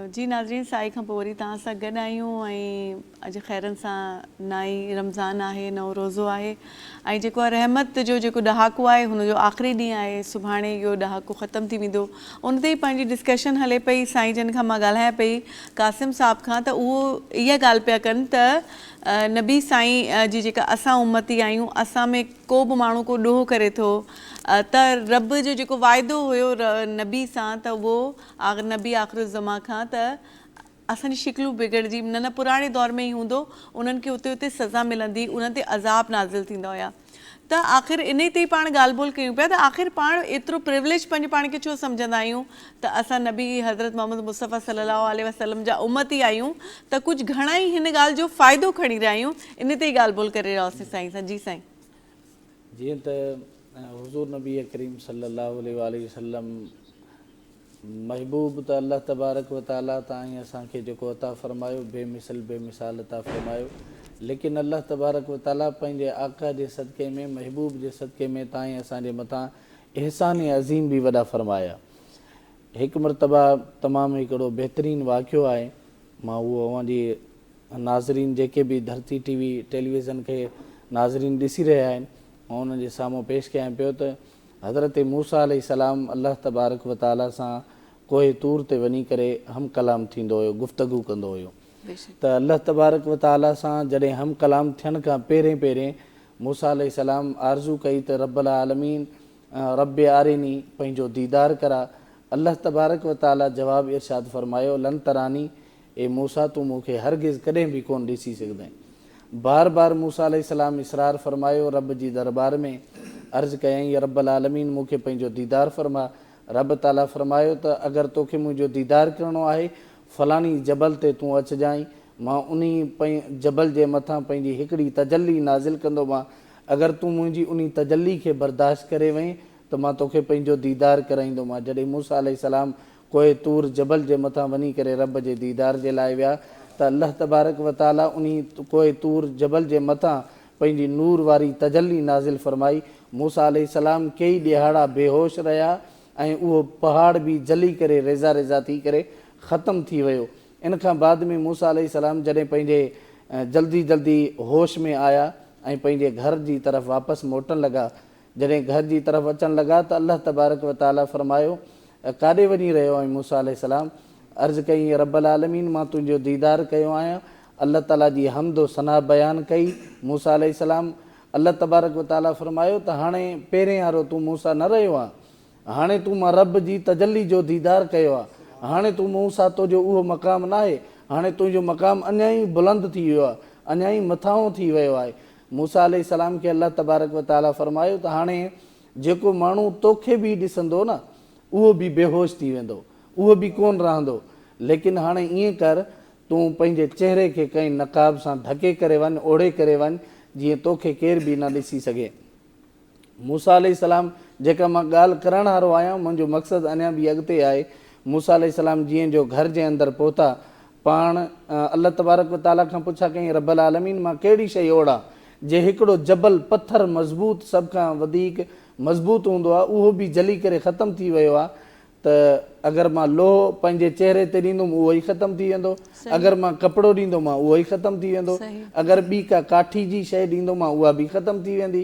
जी नाज़रीन, साई खां पोइ वरी तव्हां सां गॾु आहियूं ऐं अॼु ख़ैरनि सां नाई रमज़ान आहे, नओं रोज़ो आहे ऐं जेको आहे रहमत जो जेको ॾहाको आहे हुनजो आख़िरी ॾींहुं आहे। सुभाणे इहो ॾहाको ख़तमु थी वेंदो। उन ते ई पंहिंजी डिस्कशन हले पई। साईं जन खां मां ॻाल्हायां पई क़ासिम साहिब खां, त उहो इहा ॻाल्हि पिया कनि त नबी साईं जी जेका असां उम्मती आहियूं, असां में को बि माण्हू को ॾोह करे थो त रब जो जेको वाइदो हुयो नबी सां त उहो नबी आख़िर ज़मा खां त असांजी शिकिलूं बिगड़जी न पुराणे दौर में ई हूंदो, उन्हनि खे उते उते सज़ा मिलंदी, उन्हनि ते अज़ाब नाज़िल थींदा हुया। त आख़िर इन ते ई पाण ॻाल्हि ॿोल कयूं पिया त आख़िर पाण एतिरो प्रिविलेज पंहिंजे पाण खे छो सम्झंदा आहियूं त असां नबी हज़रत मोहम्मद मुस्तफ़ा सल्लल्लाहु अलैहि वसल्लम जा उम्मती आहियूं त कुझु घणा ई हिन ॻाल्हि जो फ़ाइदो खणी रहिया आहियूं। इन ते ई ॻाल्हि ॿोल करे रहियासीं साईं सां। जी साईं। जीअं त हुज़ूर नबी करीम सल्लल्लाहु अलैहि वसल्लम महबूब त अल्लाह तबारक व ताला ताईं असांखे जेको अता फ़रमायो बेमिसल बेमिसाल अता फ़रमायो, लेकिन अल्लाह तबारक व ताला पंहिंजे आका जे सदक़े में महबूब जे सदक़े में ताईं असांजे मथां एहसान अज़ीम बि वॾा फ़रमाया। हिकु मरतबा तमामु हिकिड़ो बहितरीनु वाक़ियो आहे, मां उहो अव्हांजी नाज़रीन जेके बि धरती टीवी टेलीविज़न खे नाज़रीन ॾिसी रहिया आहिनि ऐं उन्हनि जे साम्हूं पेश कयां पियो त हज़रत मूसा अलैहिस्सलाम अल्लाह तबारक व ताला सां कोहे तूर ते वञी करे हम कलाम थींदो हुयो, गुफ़्तगू कंदो हुयो। त अल्लाह तबारक व ताला सां जॾहिं हम कलाम थियण खां पहिरें मूसा अलैहिस्सलाम आरज़ू कई त रब्बुल आलमीन रब आरिनी पंहिंजो दीदार करा। अल्लाह तबारक व ताला जवाबु इरशाद फ़रमायो लन तरानी, ए मूसा तूं मूंखे हरगिज़ कॾहिं बि कोन ॾिसी सघंदे। बार बार मूसा अलैहिस्सलाम इसरार फ़रमायो, रब जी दरबार में अर्ज़ु कयईं रब्बुल आलमीन मूंखे पंहिंजो दीदार फ़रमा। रब ताला फ़रमायो त अगरि तोखे मुंहिंजो दीदार करिणो आहे फलानी जबल ते तूं अचिजांइ, मां उन जबल जे मथां पंहिंजी हिकिड़ी तजल्ली नाज़िल कंदोमांइ। अगरि तूं मुंहिंजी उन तजल्ली खे बर्दाश्त करे वहीं त मां तोखे पंहिंजो दीदार कराईंदोमांइ। जॾहिं मूसा अलैहिस्सलाम कोहे तूर जबल जे मथां वञी करे रब जे दीदार जे लाइ विया त अल्लाह तबारक व ताला उन कोहे तूर जबल जे मथां पंहिंजी नूर वारी तजल्ली नाज़िल फ़रमाई। मूसा अलैहिस्सलाम कई ॾिहाड़ा बेहोश रहिया ऐं उहो पहाड़ बि जली करे रेज़ा रेज़ा थी करे ख़तमु थी वियो। इन खां बाद में मूसा अलैहिस्सलाम जॾहिं पंहिंजे जल्दी जल्दी होश में आया ऐं पंहिंजे घर जी तरफ़ वापसि मोटण लॻा, जॾहिं घर जी तरफ़ अचणु लॻा त अल्लाह तबारक व ताला फ़रमायो काॾे वञी रहियो आहीं मूसा अलैहिस्सलाम? अर्ज़ु कई रब्बुल आलमीन मां तुंहिंजो दीदार कयो आहियां। अल्लाह ताला जी हमदो सना बयानु कई मूसा अलैहिस्सलाम। अल्लाह तबारक व ताला फ़रमायो त हाणे पहिरें वारो तूं मूसा न रहियो आहे, हाणे तूं मां रब जी तजल्ली जो दीदार कयो आहे, हाणे तूं मूसा तुंहिंजो उहो मक़ाम न आहे, हाणे तुंहिंजो मक़ाम अञा ई बुलंद थी वियो आहे, अञा ई मथां थी वियो आहे। मूसा अलैहिस्सलाम खे अल्लाह तबारक व ताला फ़रमायो त हाणे जेको माण्हू तोखे बि ॾिसंदो न उहो बि बेहोश थी वेंदो, उहो बि कोन रहंदो, लेकिन हाणे ईअं कर तूं पंहिंजे चहिरे खे कंहिं नक़ाब सां ढके करे वञ, ओढ़े करे वञ जीअं तोखे केर बि न ॾिसी सघे। मूसा अलैहिस्सलाम जेका मां ॻाल्हि करण वारो आहियां, मुंहिंजो मक़सदु अञा बि अॻिते आहे। मूसा अलैहिस्सलाम जीअं जो घर जे अंदरि पहुता, पाण अल्लाह तबारक व ताला खां पुछा कईं रब्बुल आलमीन मां कहिड़ी शइ ओढ़ा जे हिकिड़ो जबल पथर मज़बूत सभ खां वधीक मज़बूत हूंदो आहे उहो बि जली करे ख़तमु थी वियो आहे, त अगरि मां लोहो पंहिंजे चहिरे ते ॾींदुमि उहो ई ख़तमु थी वेंदो, अगरि मां कपिड़ो ॾींदोमांइ उहो ई ख़तमु थी वेंदो, अगरि ॿी का काठी जी शइ ॾींदोमांइ उहा बि ख़तमु थी वेंदी,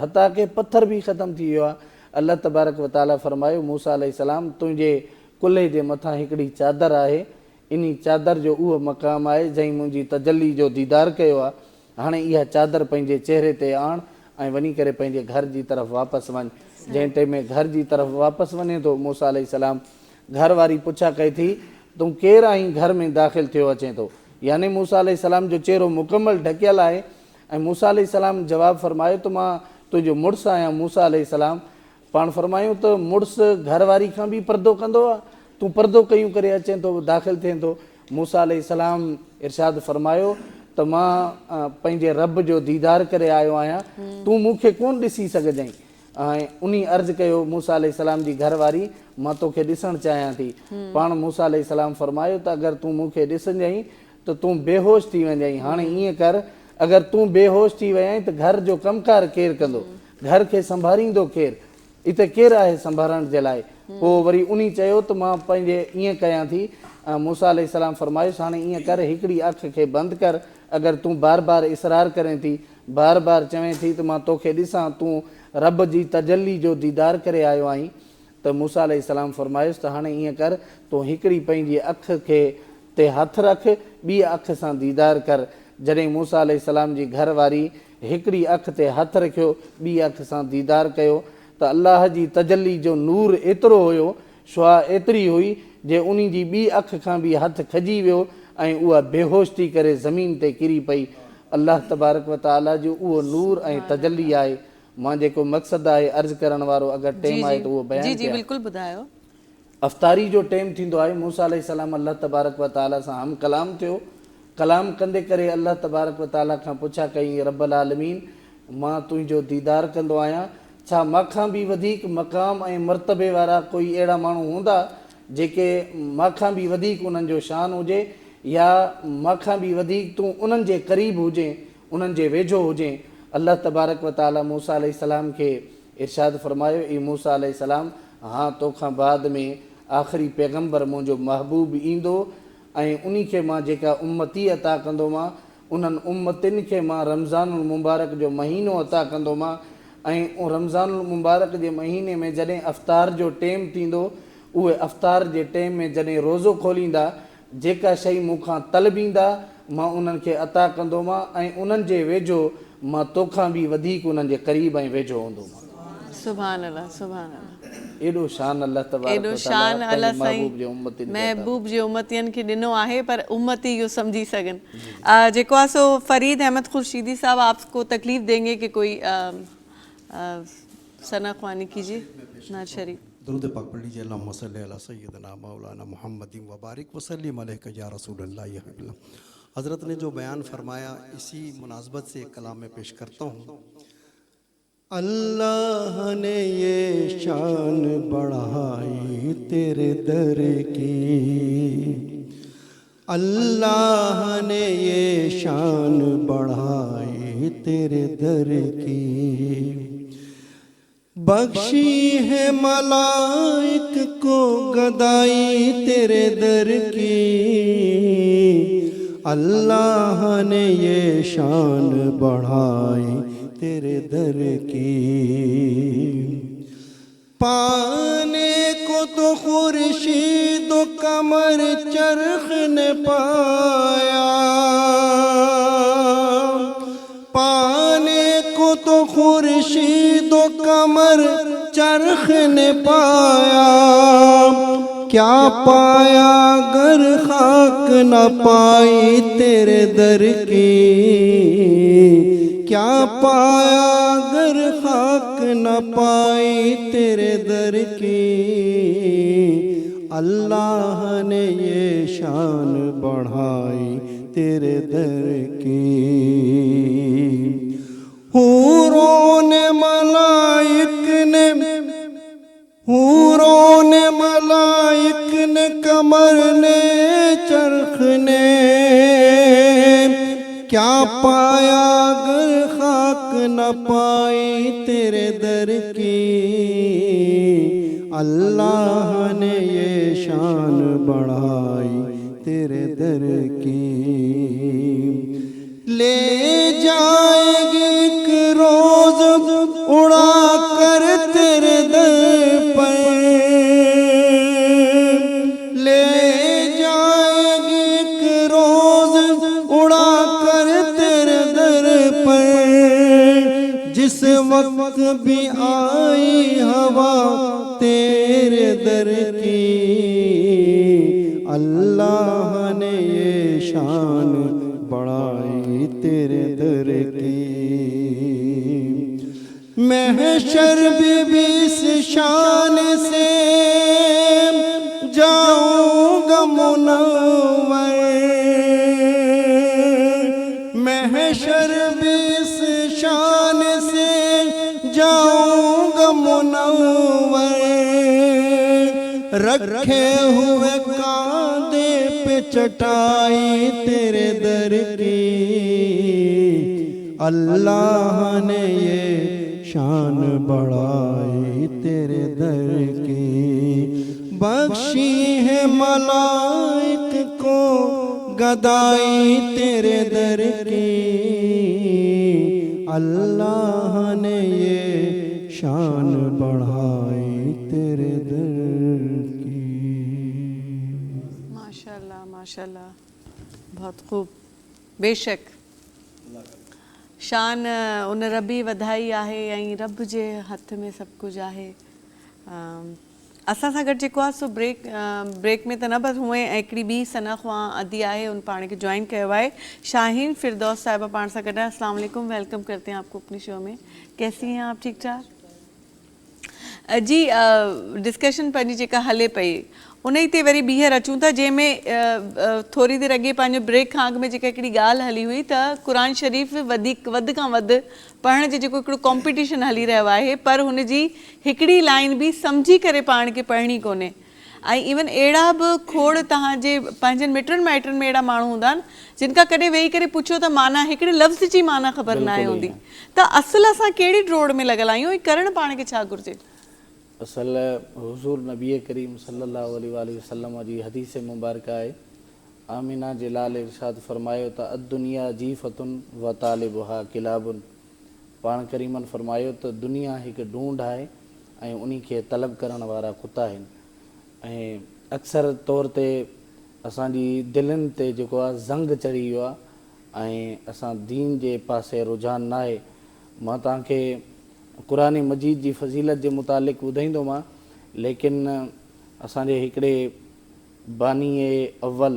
हता के पथर बि ख़तमु थी वियो आहे। अल्लाह तबारक व ताला फ़रमायो मूसा अलैहिस्सलाम तुंहिंजे कुल्हे जे मथां हिकिड़ी चादर आहे, इन चादर जो उहो मक़ाम आहे जंहिं मुंहिंजी तजल्ली जो दीदार कयो आहे। हाणे इहा चादर पंहिंजे चेहरे ते आण ऐं वञी करे पंहिंजे घर जी तरफ़ वापसि वञ। जंहिं टाइम में घर जी तरफ़ वापसि वञे थो, मूसा अलैहिस्सलाम घर वारी पुछा कई थी तूं केरु आहीं घर में दाख़िल थियो अचे थो, यानी मूसा अलैहिस्सलाम जो चेहरो मुकमल ढकियल आहे। ऐं मूसा अलैहिस्सलाम जवाबु फरमायो त मां तुंहिंजो मुड़ुसु आहियां। मूसा अलैहिस्सलाम पाण फरमायूं त मुड़ुसु घरवारी खां बि पर्दो कंदो आहे, तूं पर्दो कयूं करे अचे थो, दाख़िल थिए थो। मूसा अलैहिस्सलाम इरशाद फरमायो त मां पंहिंजे रब जो दीदार करे आयो आहियां, तूं मूंखे कोन ॾिसी सघजांइ। ऐं उन अर्ज़ु कयो मूसा अलैहिस्सलाम जी घरवारी मां तोखे ॾिसणु चाहियां थी। पाण मूसा अलैहिस्सलाम फरमायो त अगरि तूं मूंखे ॾिसंजांइ त तूं बेहोश थी वञाई। हाणे ईअं कर, अगरि तूं बेहोश थी वञाई त घर जो कमकार केरु कंदो, घर खे संभालींदो केरु, हिते केरु आहे संभालण जे लाइ। पोइ वरी उन चयो त मां पंहिंजे ईअं कयां थी। मूसा अलैहिस्सलाम फरमायुसि हाणे ईअं कर, हिकिड़ी अखि खे बंदि कर, अगरि तूं बार बार इसरार करें थी, बार बार चवें थी त मां तोखे ॾिसां, तूं रब जी तजल्ली जो दीदार करे आयो आहीं, त मूसा अलैहिस्सलाम फरमायुसि त हाणे ईअं कर, तूं हिकिड़ी पंहिंजी अखि खे ते हथु रख, ॿी अखि सां दीदार कर। जॾहिं मूसा अलैहिस्सलाम जी घरवारी हिकिड़ी अखि ते हथु रखियो, ॿी अखि सां दीदार कयो, त अलाह जी तजल्ली जो नूर एतिरो हुयो, शुआ एतिरी हुई जे उन जी ॿी अखि खां बि हथु खजी वियो ऐं उहा बेहोश थी करे ज़मीन ते किरी पई। अलाह तबारक व ताला जो उहो नूर ऐं तजल्ली आहे। मां जेको मक़सदु आहे अर्ज़ु करण वारो, अगरि टाइम आहे त उहो बयानु कयां। बिल्कुलु ॿुधायो। अफ़्तारी जो टाइम थींदो आहे। मूसा अलैहिस्सलाम अलाह तबारक व ताला सां हम कलाम थियो। कलाम कंदे करे अलाह तबारक व ताला खां पुछा कई, रब्बल आलमीन मां तुंहिंजो दीदार कंदो आहियां, छा मूंखां बि वधीक मक़ाम ऐं मर्तबे वारा कोई अहिड़ा माण्हू हूंदा जेके मूंखां बि वधीक उन्हनि जो शान हुजे, या मूंखां बि वधीक तूं उन्हनि जे क़रीब हुजे, उन्हनि जे वेझो हुजे। अलाह तबारक व ताला मूसा अलैहिस्सलाम खे इरशाद फरमायो, ई मूसा अलैहिस्सलाम हा तोखां बाद में आख़िरी पैगंबर मुंहिंजो महबूब ईंदो ऐं उन खे मां जेका उम्मती अता कंदोमां, उन्हनि उम्मतिन खे मां रमज़ानुल मुबारक जो महीनो अता कंदोमां। ऐं रमज़ानुल मुबारक जे महीने में जॾहिं अफ़्तार जो टाइम थींदो, उहे अफ़्तार जे टाइम में जॾहिं रोज़ो खोलींदा, जेका शइ मूंखां तलबींदा मां उन्हनि खे अता कंदोमां ऐं उन्हनि जे वेझो मां तोखां बि वधीक उन्हनि जे क़रीब ऐं वेझो हूंदोमां। सुभान अल्लाह, सुभान अल्लाह। एॾो शान अल्लाह तबारक व ताला महबूब जे उम्मतिन खे महबूब जे उम्मतियन खे ॾिनो आहे, पर उम्मती इहो समझी सघनि। जेको आहे सो फरीद अहमद खुर्शीदी साहब आपको तकलीफ देंगे कि कोई सना ख्वानी कीजिए नात शरीफ। दुरूद पाक पढ़ लीजिए, अल्लाहुम्मा सल्ली अला सय्यिदना मौलाना मुहम्मदिन व बारिक व सल्लिम अलैका या रसूलल्लाह या हबीबल्लाह। हज़रत ने जो बयान फरमाया, इसी मुनासबत से एक कलाम में पेश करता हूँ। अल्लाह ने ये शान बढ़ाई तेरे दर की, अल्लाह ने ये शान बढ़ाई तेरे दर की, बख्शी है मलाइक को गदाई तेरे दर की, अल्लाह ने ये शान बढ़ाई तेरे दर की। पाने को तो खुर्शीद कमर चरख ने पाया, पाने को तो खुर्शीद कमर चरख ने पाया, क्या पाया गर खाक न पाई तेरे दर की, क्या पाया गर खाक न पाई तेरे दर की, अल्लाह ने ये शान बढ़ाई तेरे दर की। हूरों ने मलाइक ने, हूरों ने मलाइक ने कमर ने चरख ने, क्या पाया गर खाक न पाई तेरे दर की, अल्लाह ने ये शान बढ़ाई तेरे दर की। ले जाएगी एक रोज उड़ा कर तेरे दर पर, ले जाएगी وقت بھی آئی ہوا تیرے در کی، اللہ نے یہ شان بڑھائی تیرے در کی۔ محشر بھی اس شان سے جاؤں گا منور، محشر بھی اس شان سے جاؤں گا منور، رکھے ہوئے کاندھے پہ چٹائی تیرے در کی، اللہ نے یہ شان بڑھائی تیرے در کی، بخشی ہے ملائک کو گدائی تیرے در کی، اللہ نے یہ شان بڑھائی تیرے در کی۔ ماشاءاللہ ماشاءاللہ، بہت خوب۔ بے شک शान उन रबी वधाई आहे ऐं रब जे हथ में सभु कुझु आहे। असां सां गॾु जेको आहे सो ब्रेक में त न बस हुए ऐं हिकिड़ी ॿी सना ख़्वा अदी आहे, उन पाण खे जॉइन कयो आहे। शाहीन फिरदौस साहिबा पाण सां गॾु आहे। अस्सलाम वालेकुम, वेलकम करते हैं आपको अपनी शो में। कैसी हैं आप? ठीक ठाक जी। डिस्कशन पंहिंजी जेका हले पई उन ई ते वरी ॿीहर अचूं था, जंहिंमें थोरी देरि अॻे पंहिंजो ब्रेक खां अॻु में जेका हिकिड़ी ॻाल्हि हली हुई त क़ुरान शरीफ़ वधि खां वधि पढ़ण जो जेको हिकिड़ो कॉम्पिटिशन हली रहियो आहे, पर हुनजी हिकिड़ी लाइन बि सम्झी करे पाण खे पढ़णी कोन्हे। ऐं इवन अहिड़ा बि खोड़ तव्हांजे पंहिंजनि मिटनि माइटनि में अहिड़ा माण्हू हूंदा आहिनि जिन खां कॾहिं वेही करे पुछो त माना हिकिड़े लफ़्ज़ जी माना ख़बर न आहे हूंदी। त असुल असां कहिड़ी ड्रोड़ में लॻल आहियूं ऐं करणु पाण खे छा घुरिजे? असल हुज़ूर नबी करीम सल्लल्लाहु अलैहि वसल्लम जी हदीस मुबारक आहे। आमिना जे लाल इरशाद फरमायो त अद्दुनिया जीफ़तुन व तालिबुहा किलाबुन। पाण करीमन फरमायो त दुनिया हिकु ढूंढ आहे ऐं उन खे तलब करण वारा कुता आहिनि। ऐं अक्सर तौर ते असांजी दिलनि ते जेको आहे ज़ंग चढ़ी वियो आहे ऐं असां दीन जे पासे रुझान न आहे। मां तव्हांखे क़ुरान मजीद जी फ़ज़ीलत जे मुतालिक़ ॿुधाईंदोमांव, लेकिन असांजे हिकिड़े बानीअ अव्वल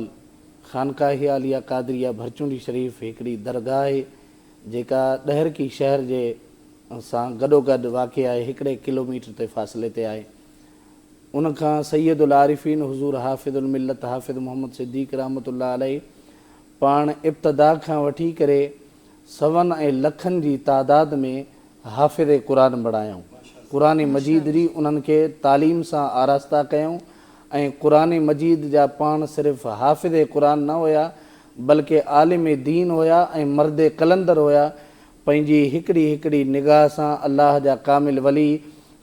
ख़ानकाह आलिया क़ादरिया भरचूंडी शरीफ़ हिकिड़ी दरगाह आहे जेका ॾहरकी शहर जे सां गॾोगॾु वाक़ आहे, हिकिड़े किलोमीटर ते फ़ासिले ते आहे। उनखां सैयदुल आरिफ़ीन हुज़ूर हाफ़िज़ुल मिल्लत हाफ़िज़ मोहम्मद सिद्दीक़ रहमतुल्लाह अलैहि पाण इब्तिदा खां वठी करे सवनि ऐं लखनि जी तादाद में हाफ़िज़ क़ुरान बणायऊं। क़ुरान मजीद जी उन्हनि खे तालीम सां आरास्ता कयूं ऐं क़ुरान मजीद जा पाण सिर्फ़ु हाफ़िज़ क़ुरान न हुया बल्कि आलिम दीन हुया ऐं मर्द कलंदर हुया। पंहिंजी हिकिड़ी हिकिड़ी निगाह सां अल्लाह जा कामिल वली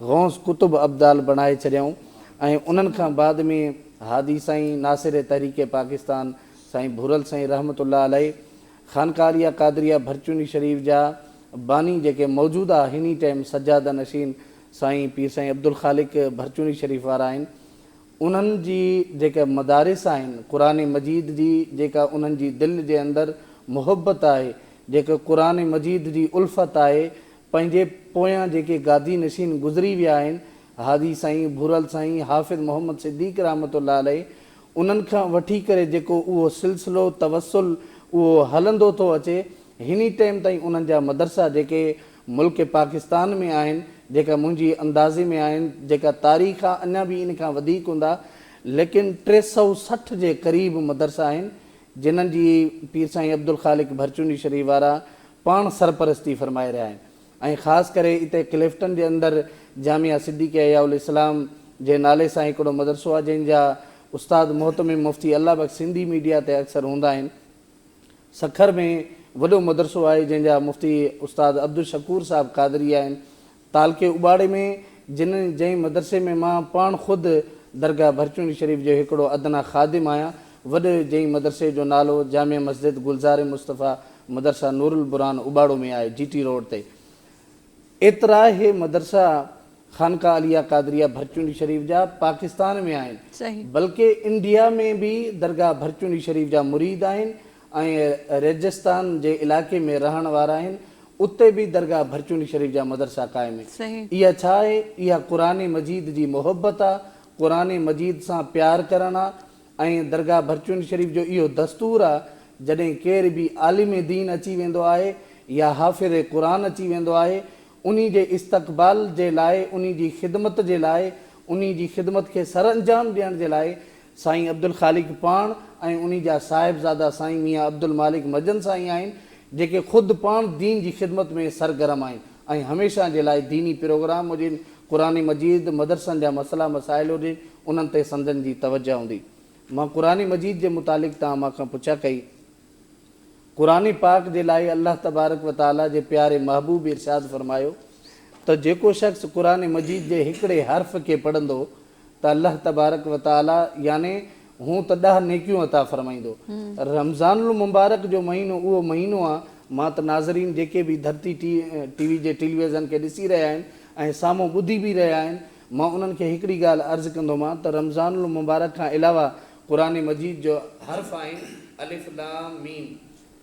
गौस कुतुब अब्दाल बणाए छॾियऊं। ऐं उन्हनि खां बाद में हादी साईं नासिर तहरीक पाकिस्तान साईं भुरल साईं रहमतुल्लाह अलैहि ख़ानकाह आलिया क़ादरिया भरचूनी शरीफ़ जा बानी जेके मौजूदा हिनी टाइम सज्जादा नशीन साईं पीर साईं अब्दुल ख़ालिक भरचूनी शरीफ़ वारा आहिनि। उन्हनि जी जेके मदारिस आहिनि क़ुरान मजीद जी जेका उन्हनि जी दिलि जे अंदरि मुहबत आहे, जेके क़ुरान मजीद जी उल्फ़त आहे, पंहिंजे पोयां जेके गादी नशीन गुज़री विया आहिनि हादी साईं भुरल साईं हाफ़िज़ मोहम्मद सिद्दीक़ रहमतुल्लाह अलैहि उन्हनि खां वठी करे जेको उहो सिलसिलो तवसुल उहो हलंदो थो अचे। हिनी टाइम ताईं उन्हनि जा मदरसा जेके मुल्क पाकिस्तान में आहिनि, जेका मुंहिंजी अंदाज़े में आहिनि, जेका तारीख़ आहे अञा बि इन खां वधीक हूंदा, लेकिन 360 जे क़रीब मदरसा आहिनि जिन्हनि जी पीर साईं अब्दुल ख़ालिक भरचूनी शरीफ़ वारा पाण सरपरस्ती फ़रमाए रहिया आहिनि। ऐं ख़ासि करे हिते क्लिफ्टन जे अंदरि जामिया सिद्दीक़ अयाउल इस्लाम जे नाले सां हिकिड़ो मदरसो आहे जंहिंजा उस्ताद मोहतमिम मुफ़्ती अल्लाह बख़्श सिंधी मीडिया ते अक्सर हूंदा आहिनि। सखर में वॾो मदरसो आहे जंहिंजा मुफ़्ती उस्ताद अब्दुल शकूर साहिब क़ादरी आहिनि। तालके उबाड़े में जंहिं मदरसे में मां पाण ख़ुदि दरगाह भरचूनी शरीफ़ जो हिकिड़ो अदना ख़ादिम आहियां, वॾे जंहिं मदरसे जो नालो जामिया मस्जिद गुलज़ार मुस्तफ़ा मदरसा नूरुल बुरान उबाड़ो में आहे, GT रोड ते। एतिरा ई मदरसा ख़ानकाह आलिया क़ादरिया भरचूनी शरीफ़ जा पाकिस्तान में आहिनि, बल्कि इंडिया में भी दरगाह भरचूनी शरीफ़ जा मुरीद आहिनि ऐं राजस्थान जे इलाइक़े में रहण वारा आहिनि। उते बि दरगाह भरचूनी शरीफ़ जा मदरसा क़ाइम आहिनि। सही इहा छा आहे? इहा क़ुरान मजीद जी मोहबत आहे, क़ुरान मजीद सां प्यार करणु आहे। ऐं दरगाह भरचूनी शरीफ़ जो इहो दस्तूर आहे, जॾहिं केर बि आलिम दीन अची वेंदो आहे या हाफ़िज़ क़ुरान अची वेंदो आहे, उन्ही जे इस्तक़बाल जे लाइ, उन्ही जी ख़िदमत जे लाइ, उन्ही जी ख़िदमत खे सर अंजाम ॾियण जे लाइ साईं अब्दुल ख़ालिक पाण ऐं उन्ही जा साहिबज़ादा साईं मियां अब्दुल मालिक मजन साईं आहिनि, जेके ख़ुदि पाण दीन जी ख़िदमत में सरगर्म आहिनि ऐं हमेशह जे लाइ दीनी प्रोग्राम हुजनि, क़ुरान मजीद मदरसनि जा मसइला मसाइल हुजनि, उन्हनि ते संदनि जी तवजह हूंदी। मां क़ुरान मजीद जे मुतालिक़ तव्हां मां खां पुछा कई, क़ुरान पाक जे लाइ अल्लाह तबारक व ताला जे प्यारे महबूब इरशाद फरमायो त जेको शख़्स क़ुरान मजीद जे हिकिड़े हर्फ़ खे पढ़ंदो त अल्लाह तबारक व ताला याने हूं त 10 नेकियूं अता फरमाईंदो। रमज़ानुल मुबारक जो महीनो उहो महीनो आहे, मां त नाज़रीन जेके बि धरती टीवी जे टेलीविज़न खे ॾिसी रहिया आहिनि ऐं साम्हूं ॿुधी बि रहिया आहिनि, मां उन्हनि खे हिकिड़ी ॻाल्हि अर्ज़ु कंदोमांव त रमज़ानुल मुबारक खां अलावा क़ुरान मजीद जो हर्फ़ आहिनि अलिफ लाम मीम,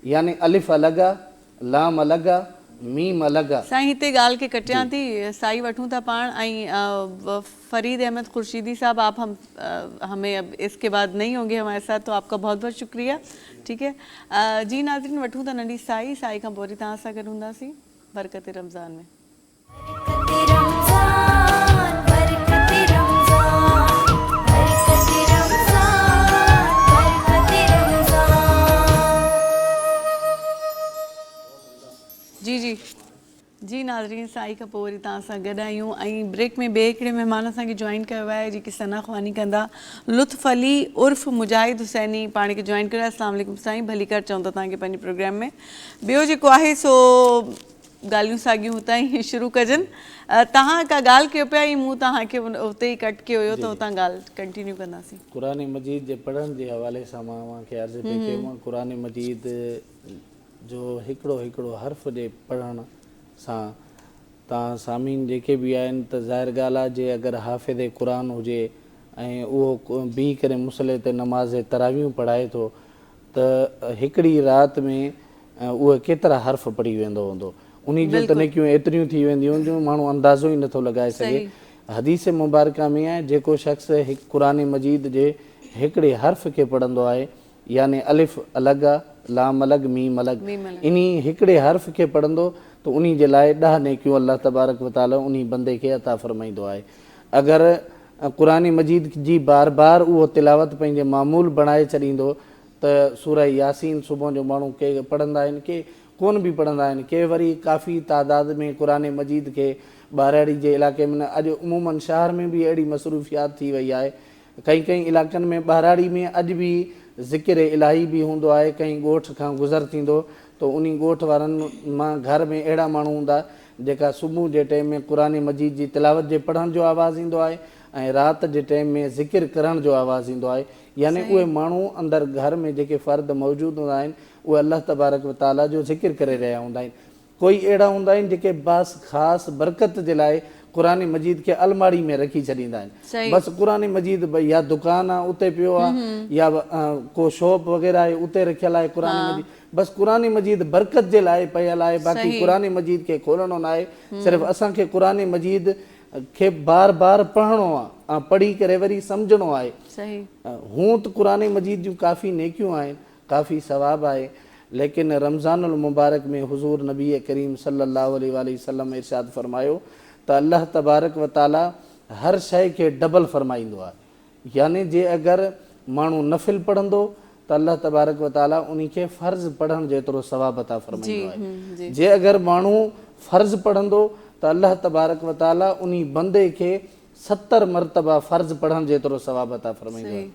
यानी अलिफ अलॻि आहे, लाम अलॻि आहे, मीम अलॻि आहे। साईं हिते ॻाल्हि खे कटियां थी, साईं वठूं था पाण ऐं फरीद अहमद खुर्शीदी साहब, आप हमें अब इसके बाद नहीं होंगे हमारे साथ, तो आपका बहुत बहुत शुक्रिया। ठीक है जी नाज़रीन, वठूं था नंढी साई खां पोइ वरी तव्हां सां गॾु हूंदासीं बरकत रमज़ान में। जी जी जी नाज़रीन, साईं खां पोइ वरी तव्हां सां गॾु आहियूं ऐं ब्रेक में ॿिए हिकिड़े महिमान असांखे जॉइन कयो आहे, जेकी सना ख़्वानी कंदा, लुत्फ़ अली उर्फ़ मुजाहिद हुसैनी पाण खे जॉइन कयो आहे। अस्सलाम वालेकुम साईं, भली कर चऊं था तव्हांखे पंहिंजे प्रोग्राम में। ॿियो जेको आहे सो ॻाल्हियूं साॻियूं हुतां ई शुरू कजनि। तव्हां का ॻाल्हि कयो पिया ऐं मूं तव्हांखे उते ई कट कयो हुयो, त हुतां ॻाल्हि कंटिन्यू कंदासीं। क़ुरान मजीद जे पढ़ण जे हवाले सां मां तव्हांखे अर्ज़ु पई कयो, क़ुरान मजीद जो हिकिड़ो हिकिड़ो हर्फ़ जे पढ़ण सां तव्हां सामीन जेके बि आहिनि त ज़ाहिर ॻाल्हि आहे, जे अगरि हाफ़िज़ क़ुरान हुजे ऐं उहो बीह करे मुसले ते नमाज़ तरावियूं पढ़ाए थो त हिकिड़ी राति में उहे केतिरा हर्फ़ पढ़ी वेंदो हूंदो, उन जूं त नेकियूं एतिरियूं थी वेंदियूं जो माण्हू अंदाज़ो ई नथो लॻाए सघे। हदीस मुबारका में आहे, जेको शख़्स क़ुरान मजीद जे हिकिड़े हर्फ़ खे पढ़ंदो आहे, यानी अलिफ अलॻि आहे, लाम अलॻि, मीम अलॻि, इन हिकिड़े हर्फ़ खे पढ़ंदो त उन जे लाइ 10 नेकियूं अल्लाह तबारक व ताला उन बंदे खे अता फरमाईंदो आहे। अगरि क़ुरान मजीद जी बार बार उहो तिलावत पंहिंजे मामूल बणाए छॾींदो त सूरह यासीन सुबुह जो माण्हू के पढ़ंदा आहिनि, के कोन बि पढ़ंदा आहिनि, के वरी काफ़ी तादाद में क़ुरान मजीद खे ॿारहड़ी जे इलाइक़े में, अॼु उमूमन शहर में बि अहिड़ी मसरूफ़ियात थी वई आहे, कई इलाइक़नि में ॿारहड़ी में अॼु बि ज़िक्र इलाही बि हूंदो आहे, कंहिं ॻोठ खां गुज़र थींदो त उन ॻोठ वारनि मां घर में अहिड़ा माण्हू हूंदा जेका सुबुह जे टाइम में क़ुरान मजीद जी तिलावत जे पढ़ण जो आवाज़ु ईंदो आहे ऐं राति जे टाइम में ज़िक्र करण जो आवाज़ु ईंदो आहे। यानी उहे माण्हू अंदरि घर में जेके फ़र्द मौजूदु हूंदा आहिनि उहे अल्लाह तबारक व ताला जो ज़िक्र करे रहिया हूंदा आहिनि। कोई अहिड़ा हूंदा आहिनि जेके बसि ख़ासि बरकत जे लाइ क़ुरान मजीद खे अलमारी में रखी छॾींदा आहिनि, बसि क़ुरान मजीद भई या दुकानु आहे उते पियो आहे या को शॉप वग़ैरह आहे उते रखियल आहे क़ुरान मजीद, बसि क़ुरान मजीद बरकत जे लाइ पयल आहे, बाक़ी क़ुरान मजीद खे खोलणो न आहे। सिर्फ़ु असांखे क़ुरान मजीद खे बार बार पढ़णो आहे ऐं पढ़ी करे वरी सम्झणो आहे। हूं त क़ुरान मजीद जूं काफ़ी नेकियूं आहिनि, काफ़ी सवाबु आहे, लेकिन रमज़ानुल मुबारक में हुज़ूर नबी करीम सल्लल्लाहु अलैहि वसल्लम इरशाद फरमायो त अल्लाह तबारक व ताला हर शइ खे डबल फरमाईंदो आहे। यानी जे अगरि माण्हू नफ़िल पढ़ंदो त अल्लाह तबारक व ताला उन खे फ़र्ज़ पढ़ण जेतिरो सवाब अता फरमाईंदो आहे। जे अगरि माण्हू फ़र्ज़ पढ़ंदो त अल्लाह तबारक व ताला उन बंदे खे 70 मरतबा फ़र्ज़ पढ़ण जेतिरो सवाब अता फरमाईंदो आहे।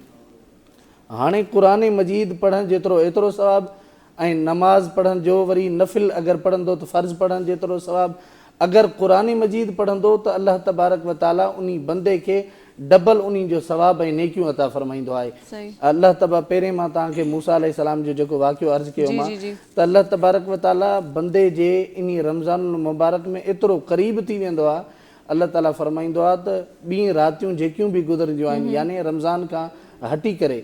हाणे क़ुरान मजीद पढ़ण जेतिरो एतिरो सवाब ऐं नमाज़ पढ़ण जो वरी नफ़िल अगरि पढ़ंदो त फ़र्ज़ पढ़ण जेतिरो सवाब, अगरि क़ुरान मजीद पढ़ंदो त अल्लाह तबारक व ताला उन बंदे खे डबल उन जो सवाब ऐं नेकियूं अता फरमाईंदो आहे। अल्लाह तबा पहिरें मां तव्हांखे मूसा अलैहिस्सलाम जो जेको वाक़ियो अर्ज़ु कयो मां त अल्लाह तबारक व ताला बंदे जे इन रमज़ान मुबारक में एतिरो क़रीब थी वेंदो आहे, अल्लाह ताला फरमाईंदो आहे त ॿीं रातियूं जेकियूं बि गुज़रंदियूं आहिनि, यानी रमज़ान खां हटी करे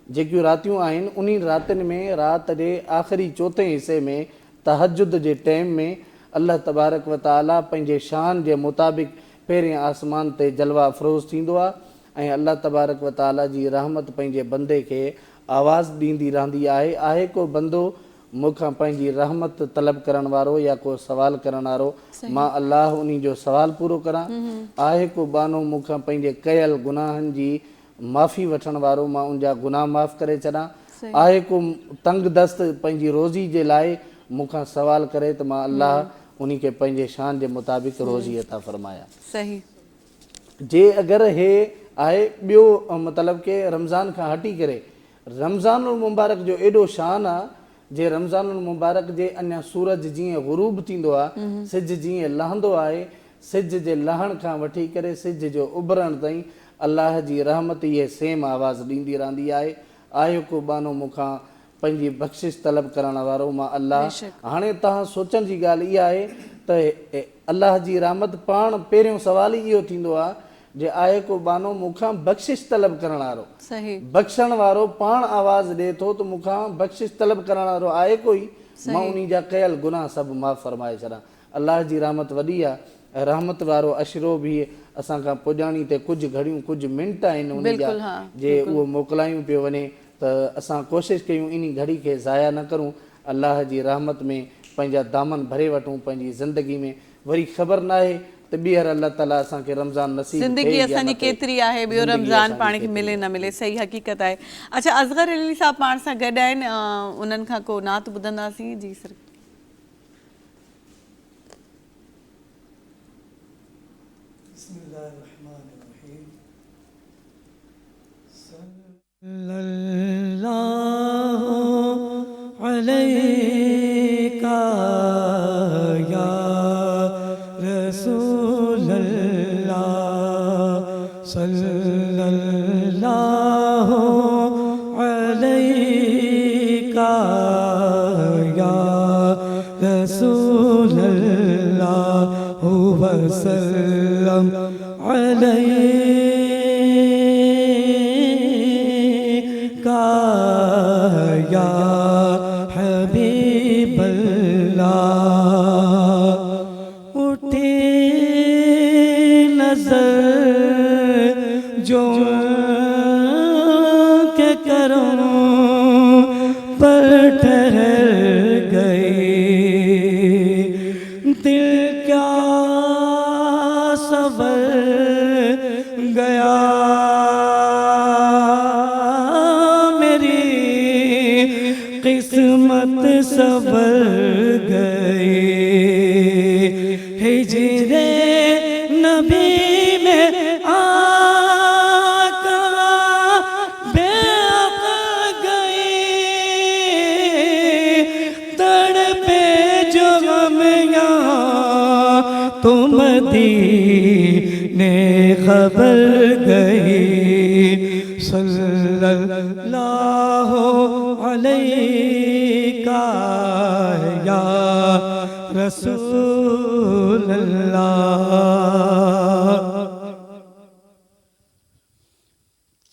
जेकियूं रातियूं आहिनि उन रातियुनि में राति जे आख़िरी चोथें हिसे में तहजुद जे टाइम में अल्लाह तबारक व ताला पंहिंजे शान जे मुताबिक़ पहिरें आसमान ते जलवा अफ़रोज़ थींदो आहे ऐं अल्लाह तबारक व ताला जी रहमत पंहिंजे बंदे खे आवाज़ ॾींदी रहंदी आहे को बंदो मूंखां पंहिंजी रहमत तलब करण वारो या को सवाल करण वारो मां अल्लाह उन्ही जो सवाल पूरो करां आहे को बानो मूंखां पंहिंजे कयल गुनाहनि जी माफ़ी वठण वारो मां उनजा गुनाह माफ़ करे छॾां आहे को तंग दस्त पंहिंजी रोज़ी जे लाइ मूंखां सवाल करे त मां अल्लाह उन्ही खे पंहिंजे शान जे मुताबिक़ रोज़ी अता फरमाया। सही जे अगरि हे आहे ॿियो मतिलबु के रमज़ान खां हटी करे रमज़ानुल मुबारक जो एॾो शान आहे जे रमज़ानुल मुबारक जे अञा सूरज जीअं ग़ुरूब थींदो आहे सिज जीअं लहंदो आहे सिज जे लहण खां वठी करे सिज जो उभरण ताईं अल्लाह जी रहमत इहे सेम आवाज़ ॾींदी रहंदी आहे को बानो मूंखां पंहिंजी बख़्शिश तलब करण वारो मां अल्लाह। हाणे तव्हां सोचण जी ॻाल्हि इहा आहे त अल्लाह जी रहमत पाण पहिरियों सुवाल ई इहो थींदो आहे जे आहे को बानो मूंखां बख़्शिश तलब करण वारो बख़्शण वारो पाण आवाज़ ॾिए थो त मूंखां बख़्शिश तलब करण वारो आहे कोई मां उन्ही जा कयल गुनाह सभु माफ़ फरमाए छॾां। अल्लाह जी रहमत वॾी आहे रहमत वारो अशरो बि असांखां पुॼाणी ते कुझु घड़ियूं कुझु मिंट आहिनि उन जा जे उहो मोकिलायूं पियो वञे त असां कोशिशि कयूं इन घड़ी खे ज़ाया न करूं अल्लाह जी रहमत में पंहिंजा दामन भरे वठूं पंहिंजी ज़िंदगी में वरी ख़बर न आहे त ॿीहर अल्लाह ताला असांखे रमज़ान नसीब ज़िंदगी असांजी केतिरी आहे ॿियो रमज़ान पाण खे मिले न मिले सही हक़ीक़त आहे। अच्छा असगर अली साहब पाण सां गॾु आहिनि उन्हनि खां को नात ॿुधंदासीं जी सर।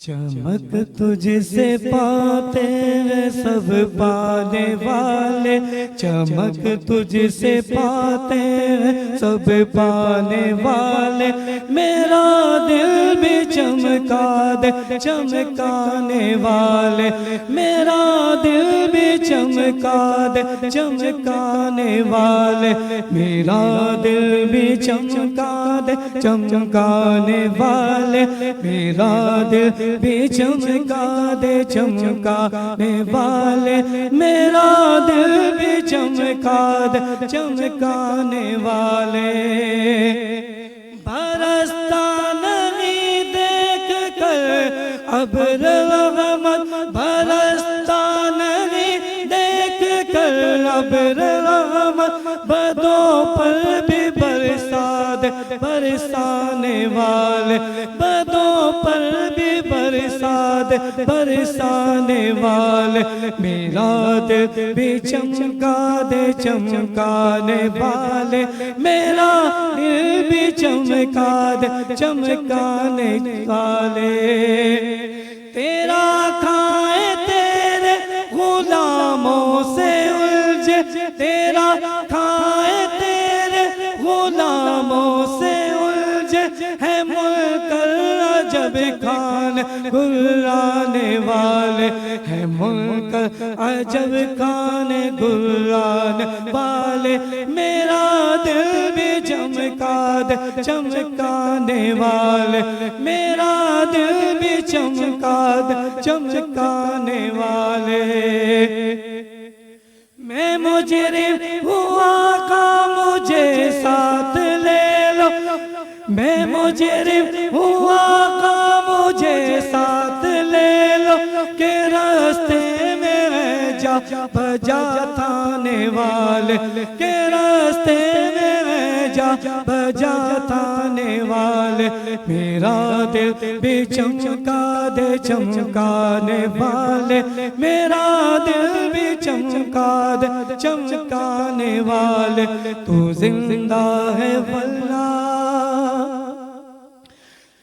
चमक तुझसे पाते हैं सब पाने वाले चमक तुझसे पाते हैं सब पाने वाले मेरा दिल भी चमका दे चमकाने वाले मेरा दिल भी चमका दे चमकाने वाले मेरा दिल भी चमका दे चमकाने वाले मेरा दिल भी चमका दे चमकाने वाले मेरा दिल भी चमका दे चमकाने वाले बरसता नहीं देख कर अब्र रहमत बरसता नहीं देख कर अब्र रहमत बदों पर भी बरसा दे बरसाने वाले बदों पर भी बरसाने वाले मेरा दिल भी चमका दे चमकाने वाले मेरा दिल भी चमका दे चमकाने वाले तेरा खाए तेरे गुलामों से उलझे तेरा खाए तेरे عجب کھانے گرانے والے ہیں منکر عجب کھانے گرانے والے میرا دل بھی چمکا دے چمکانے والے میرا دل بھی چمکا دے چمکانے والے میں مجرم ہوں آقا مجھے ساتھ لے لو میں مجرم ہوں آقا مجھے ساتھ لے لو کہ راستے میں جا بجا تھانے والے کہ راستے میں جا بجا تھانے والے میرا دل بھی چمکا دے چمکانے والے میرا دل بھی چمکا دے چمکانے والے تو زندہ ہے واللہ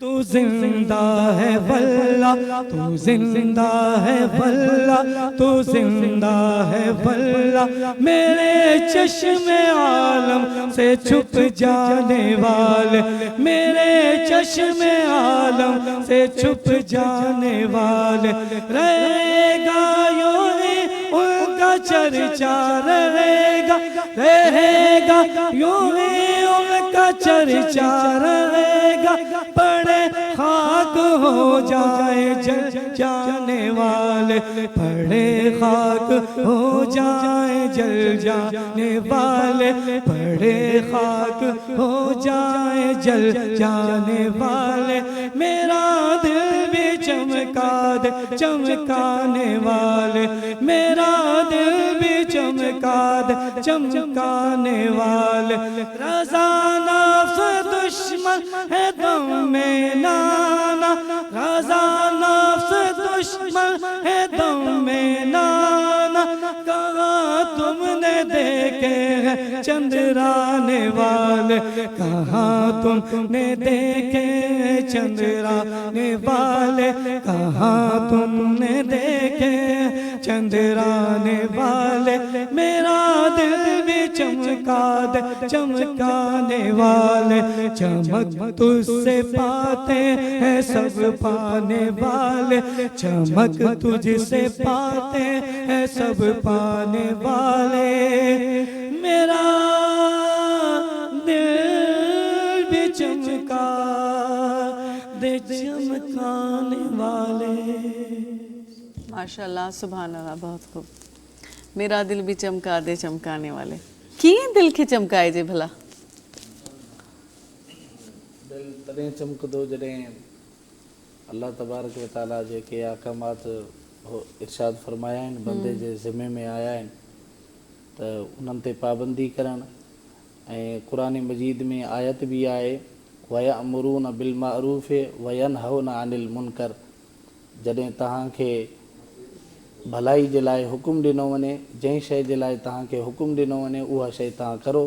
تو زندہ ہے واللہ تو زندہ ہے واللہ تو زندہ ہے واللہ میرے چشم عالم سے چھپ جانے والے میرے چشم عالم سے چھپ جانے والے رہے گا یوں ہی ان کا چرچا رہے گا یوں ہی ان کا چرچا رہے گا بڑے خاک ہو جائے جل جانے والے بڑے خاک ہو جائے جل جانے والے بڑے خاک ہو جائے جل جانے والے میرا دل بھی چمکا دے چمکانے والے میرا دل بھی چمکا دے چمکانے والے رضا نفس دشمن ہے دم میں نانا رضا نفس دشمن ہے دم میں نانا کہاں تم نے دیکھے ہیں چندرانے والے کہاں تم نے دیکھے ہیں چندرانے والے کہاں تم نے دیکھے چندرانے والے میرا دل بھی چمکا دے چمکانے والے چمک تجھ سے پاتے ہیں سب پانے والے چمک تجھ سے پاتے ہیں سب پانے والے میرا دل بھی چمکا دے چمکانے والے ماشاءاللہ سبحان اللہ بہت خوب میرا دل بھی چمکا دے چمکانے والے کیے دل کے چمکائے جے بھلا دل تڏहिं چمڪندو جڏहिं اللہ تبارک و تعالیٰ जेके अहकामात इरशाद फरमाया आहिनि बंदे जे ज़िम्मे में आया आहिनि त उन्हनि ते पाबंदी करणु ऐं क़ुरान मजीद में आयत बि आहे वयअमुरून बिल मारूफ़ वयनहौन अनिल मुनकर जॾहिं तव्हांखे भलाई जे लाइ हुकुम ॾिनो वञे जंहिं शइ जे लाइ तव्हांखे हुकुम ॾिनो वञे उहा शइ तव्हां करो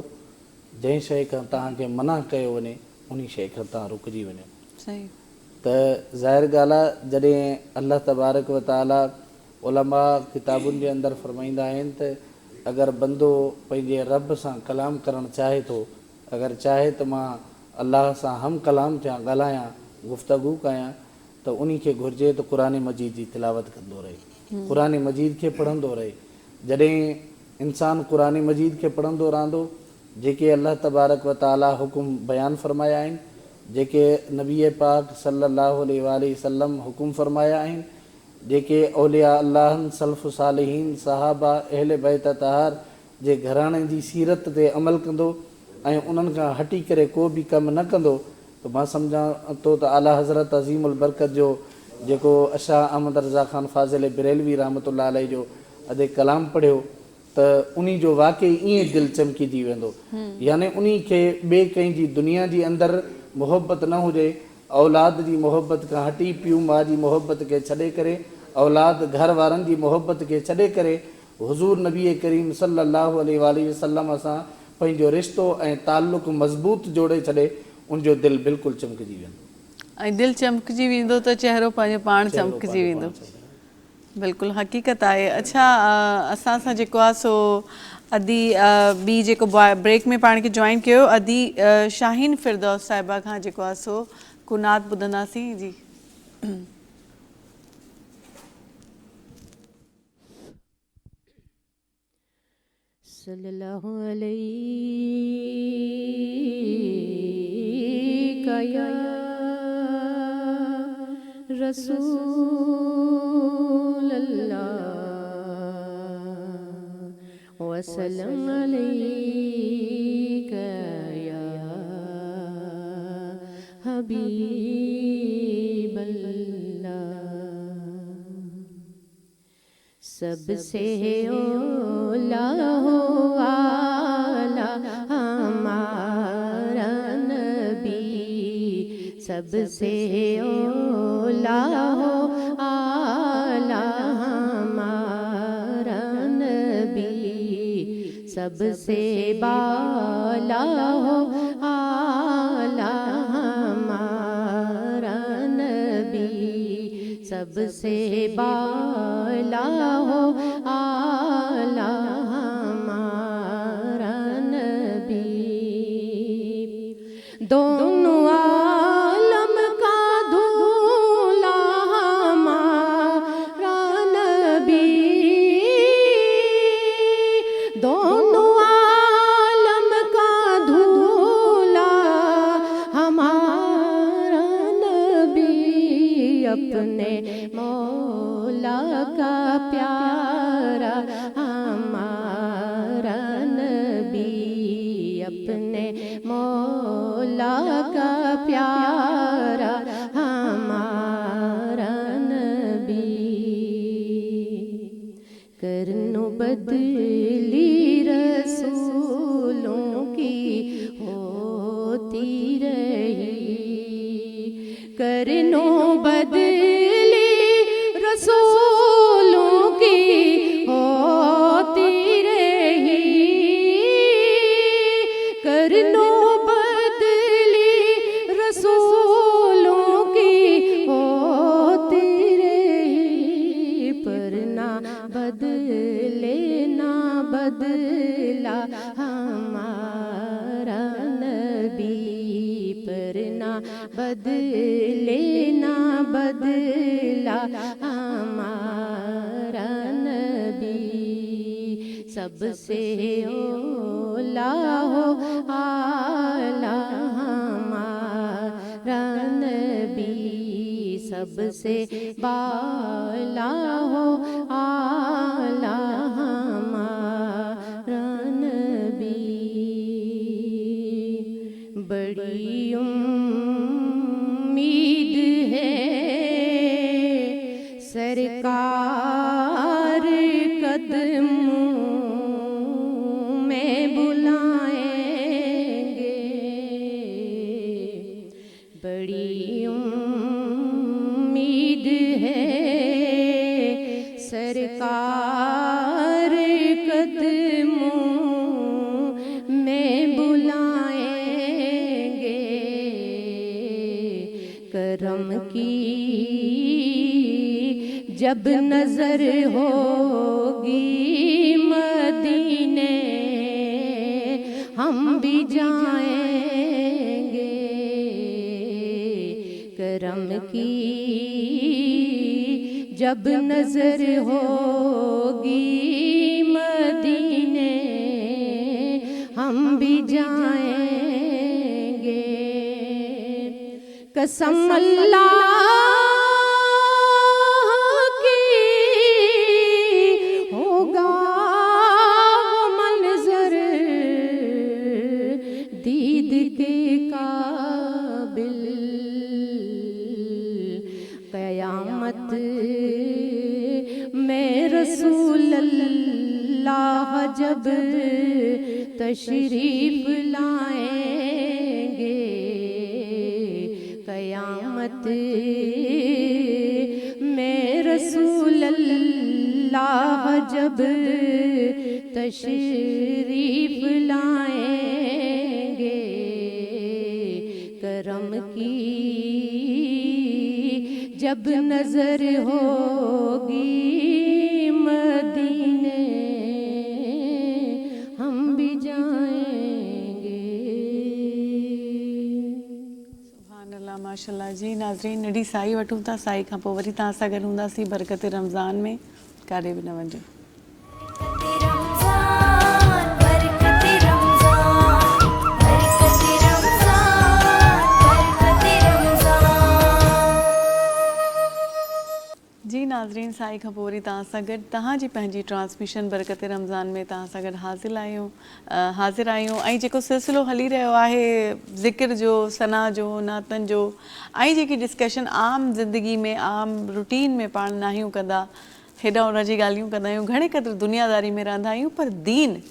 जंहिं शइ खां तव्हांखे मना कयो वञे उन शइ खां तव्हां रुकिजी वञो सही त ज़ाहिर ॻाल्हि आहे जॾहिं अल्लाह तबारक व ताला उलमा किताबुनि जे अंदरि फरमाईंदा आहिनि त अगरि बंदो पंहिंजे रब सां कलाम करणु चाहे थो अगरि चाहे त मां अलाह सां हम कलाम थियां ॻाल्हायां गुफ़्तगू कयां त उन खे घुरिजे त क़ुरान मजीद जी तिलावत कंदो रहे क़ुरान मजीद खे पढ़ंदो रहे जॾहिं इंसानु क़ुरान मजीद खे पढ़ंदो रहंदो जेके अल्लाह तबारक व ताला हुकुम बयानु फरमाया आहिनि जेके नबी पाक सल्लल्लाहु अलैहि वसल्लम हुकुम फरमाया आहिनि जेके औलिया अल्लाहन सल्फ़ सालिहीन सहाबा अहले बैत तहार जे घराणे जी सीरत ते अमल कंदो ऐं उन्हनि खां हटी करे को बि कमु न कंदो त मां सम्झां थो त आला हज़रत अज़ीमुल बरकत जो जेको अशाह अहमद रज़ा ख़ान फाज़िल बरेलवी रहमतुल्लाह अलैहि जो अॼु कलाम पढ़ियो त उन जो वाक़ई ईअं दिलि चमकिजी वेंदो यानी उन खे ॿिए कंहिंजी दुनिया जी अंदरि मोहबत न हुजे औलाद जी मोहबत खां हटी पीउ माउ जी मोहबत खे छॾे करे औलाद घर वारनि जी मोहबत खे छॾे करे हुज़ूर नबी करीम सल्लल्लाहु अलैहि वसल्लम सां पंहिंजो रिश्तो ऐं ताल्लुक़ मज़बूत जोड़े छॾे उनजो दिलि बिल्कुलु चमकिजी वेंदो ऐं दिलि चमकिजी वेंदो त चहिरो पंहिंजो पाण चमकिजी वेंदो बिल्कुलु हक़ीक़त आहे अच्छा असां सां जेको आहे सो अदी ॿी जेको ब्रेक में पाण खे जॉइन कयो अदी शाहीन फिरदौस साहिबा खां जेको आहे सो कुनात ॿुधंदासीं जी صلی اللہ علیہ یا رسول اللہ وسلم علیک یا حبیب اللہ سب سے اولا ہو آلہ ہمارا نبی سب سے اولا ہو آلہ ہمارا نبی سب سے بالا ہو آلہ ہمارا نبی سب سے بالا ہو آلہ ہمارا نبی دونوں عالم کا دھولا ہمارا نبی دونوں عالم کا دھولا ہمارا نبی اپنے مولا کا پیارا ہمارا نبی اپنے مولا کا پیارا ہمارا نبی کرنو بدلی رسولوں کی ہوتی رہی کرنو بدلی رسولوں کی ہوتی رہی کرنو بدلی رسولوں کی ہوتی رہی پر نہ بدلے نہ بدلا ہمارا نبی پر نہ بدلے نہ بدلا ہمارا نبی سب سے اولا ہو آلہ ہمارا نبی سب سے بالا ہو آلہ ہمارا نبی بڑی امید ہے سرکار قدموں میں بلائیں گے بڑی امید ہے سرکار قدموں میں بلائیں گے کرم کی جب نظر ہوگی مدینے ہم بھی جائیں گے کرم کی جب نظر ہوگی مدینے ہم بھی جائیں گے قسم اللہ قیامت میں رسول اللہ جب تشریف لائیں گے قیامت میں رسول اللہ جب تشریف لائیں گے کرم کی جب نظر ہوگی مدینے ہم بھی جائیں گے سبحان اللہ माशाल्लाह माशाल्लाह जी। नाज़रीन नंढी साई वठूं था, साई खां पोइ वरी तव्हां सां गॾु हूंदासीं बरकत रमज़ान में, काॾे बि न वञो। जी नाज़रीन साई खां पोइ वरी तव्हां सां गॾु तव्हांजी पंहिंजी ट्रांसमिशन बरकत रमज़ान में तव्हां सां गॾु हाज़िर आहियूं ऐं जेको सिलसिलो हली रहियो आहे ज़िक्र जो, सना जो, नातनि जो ऐं जेकी डिस्कशन आम ज़िंदगी में आम रूटीन में पाण नाहियूं कंदा, हेॾा हुन जी ॻाल्हियूं कंदा आहियूं, घणे क़दुरु दुनियादारी में रहंदा आहियूं, पर दीन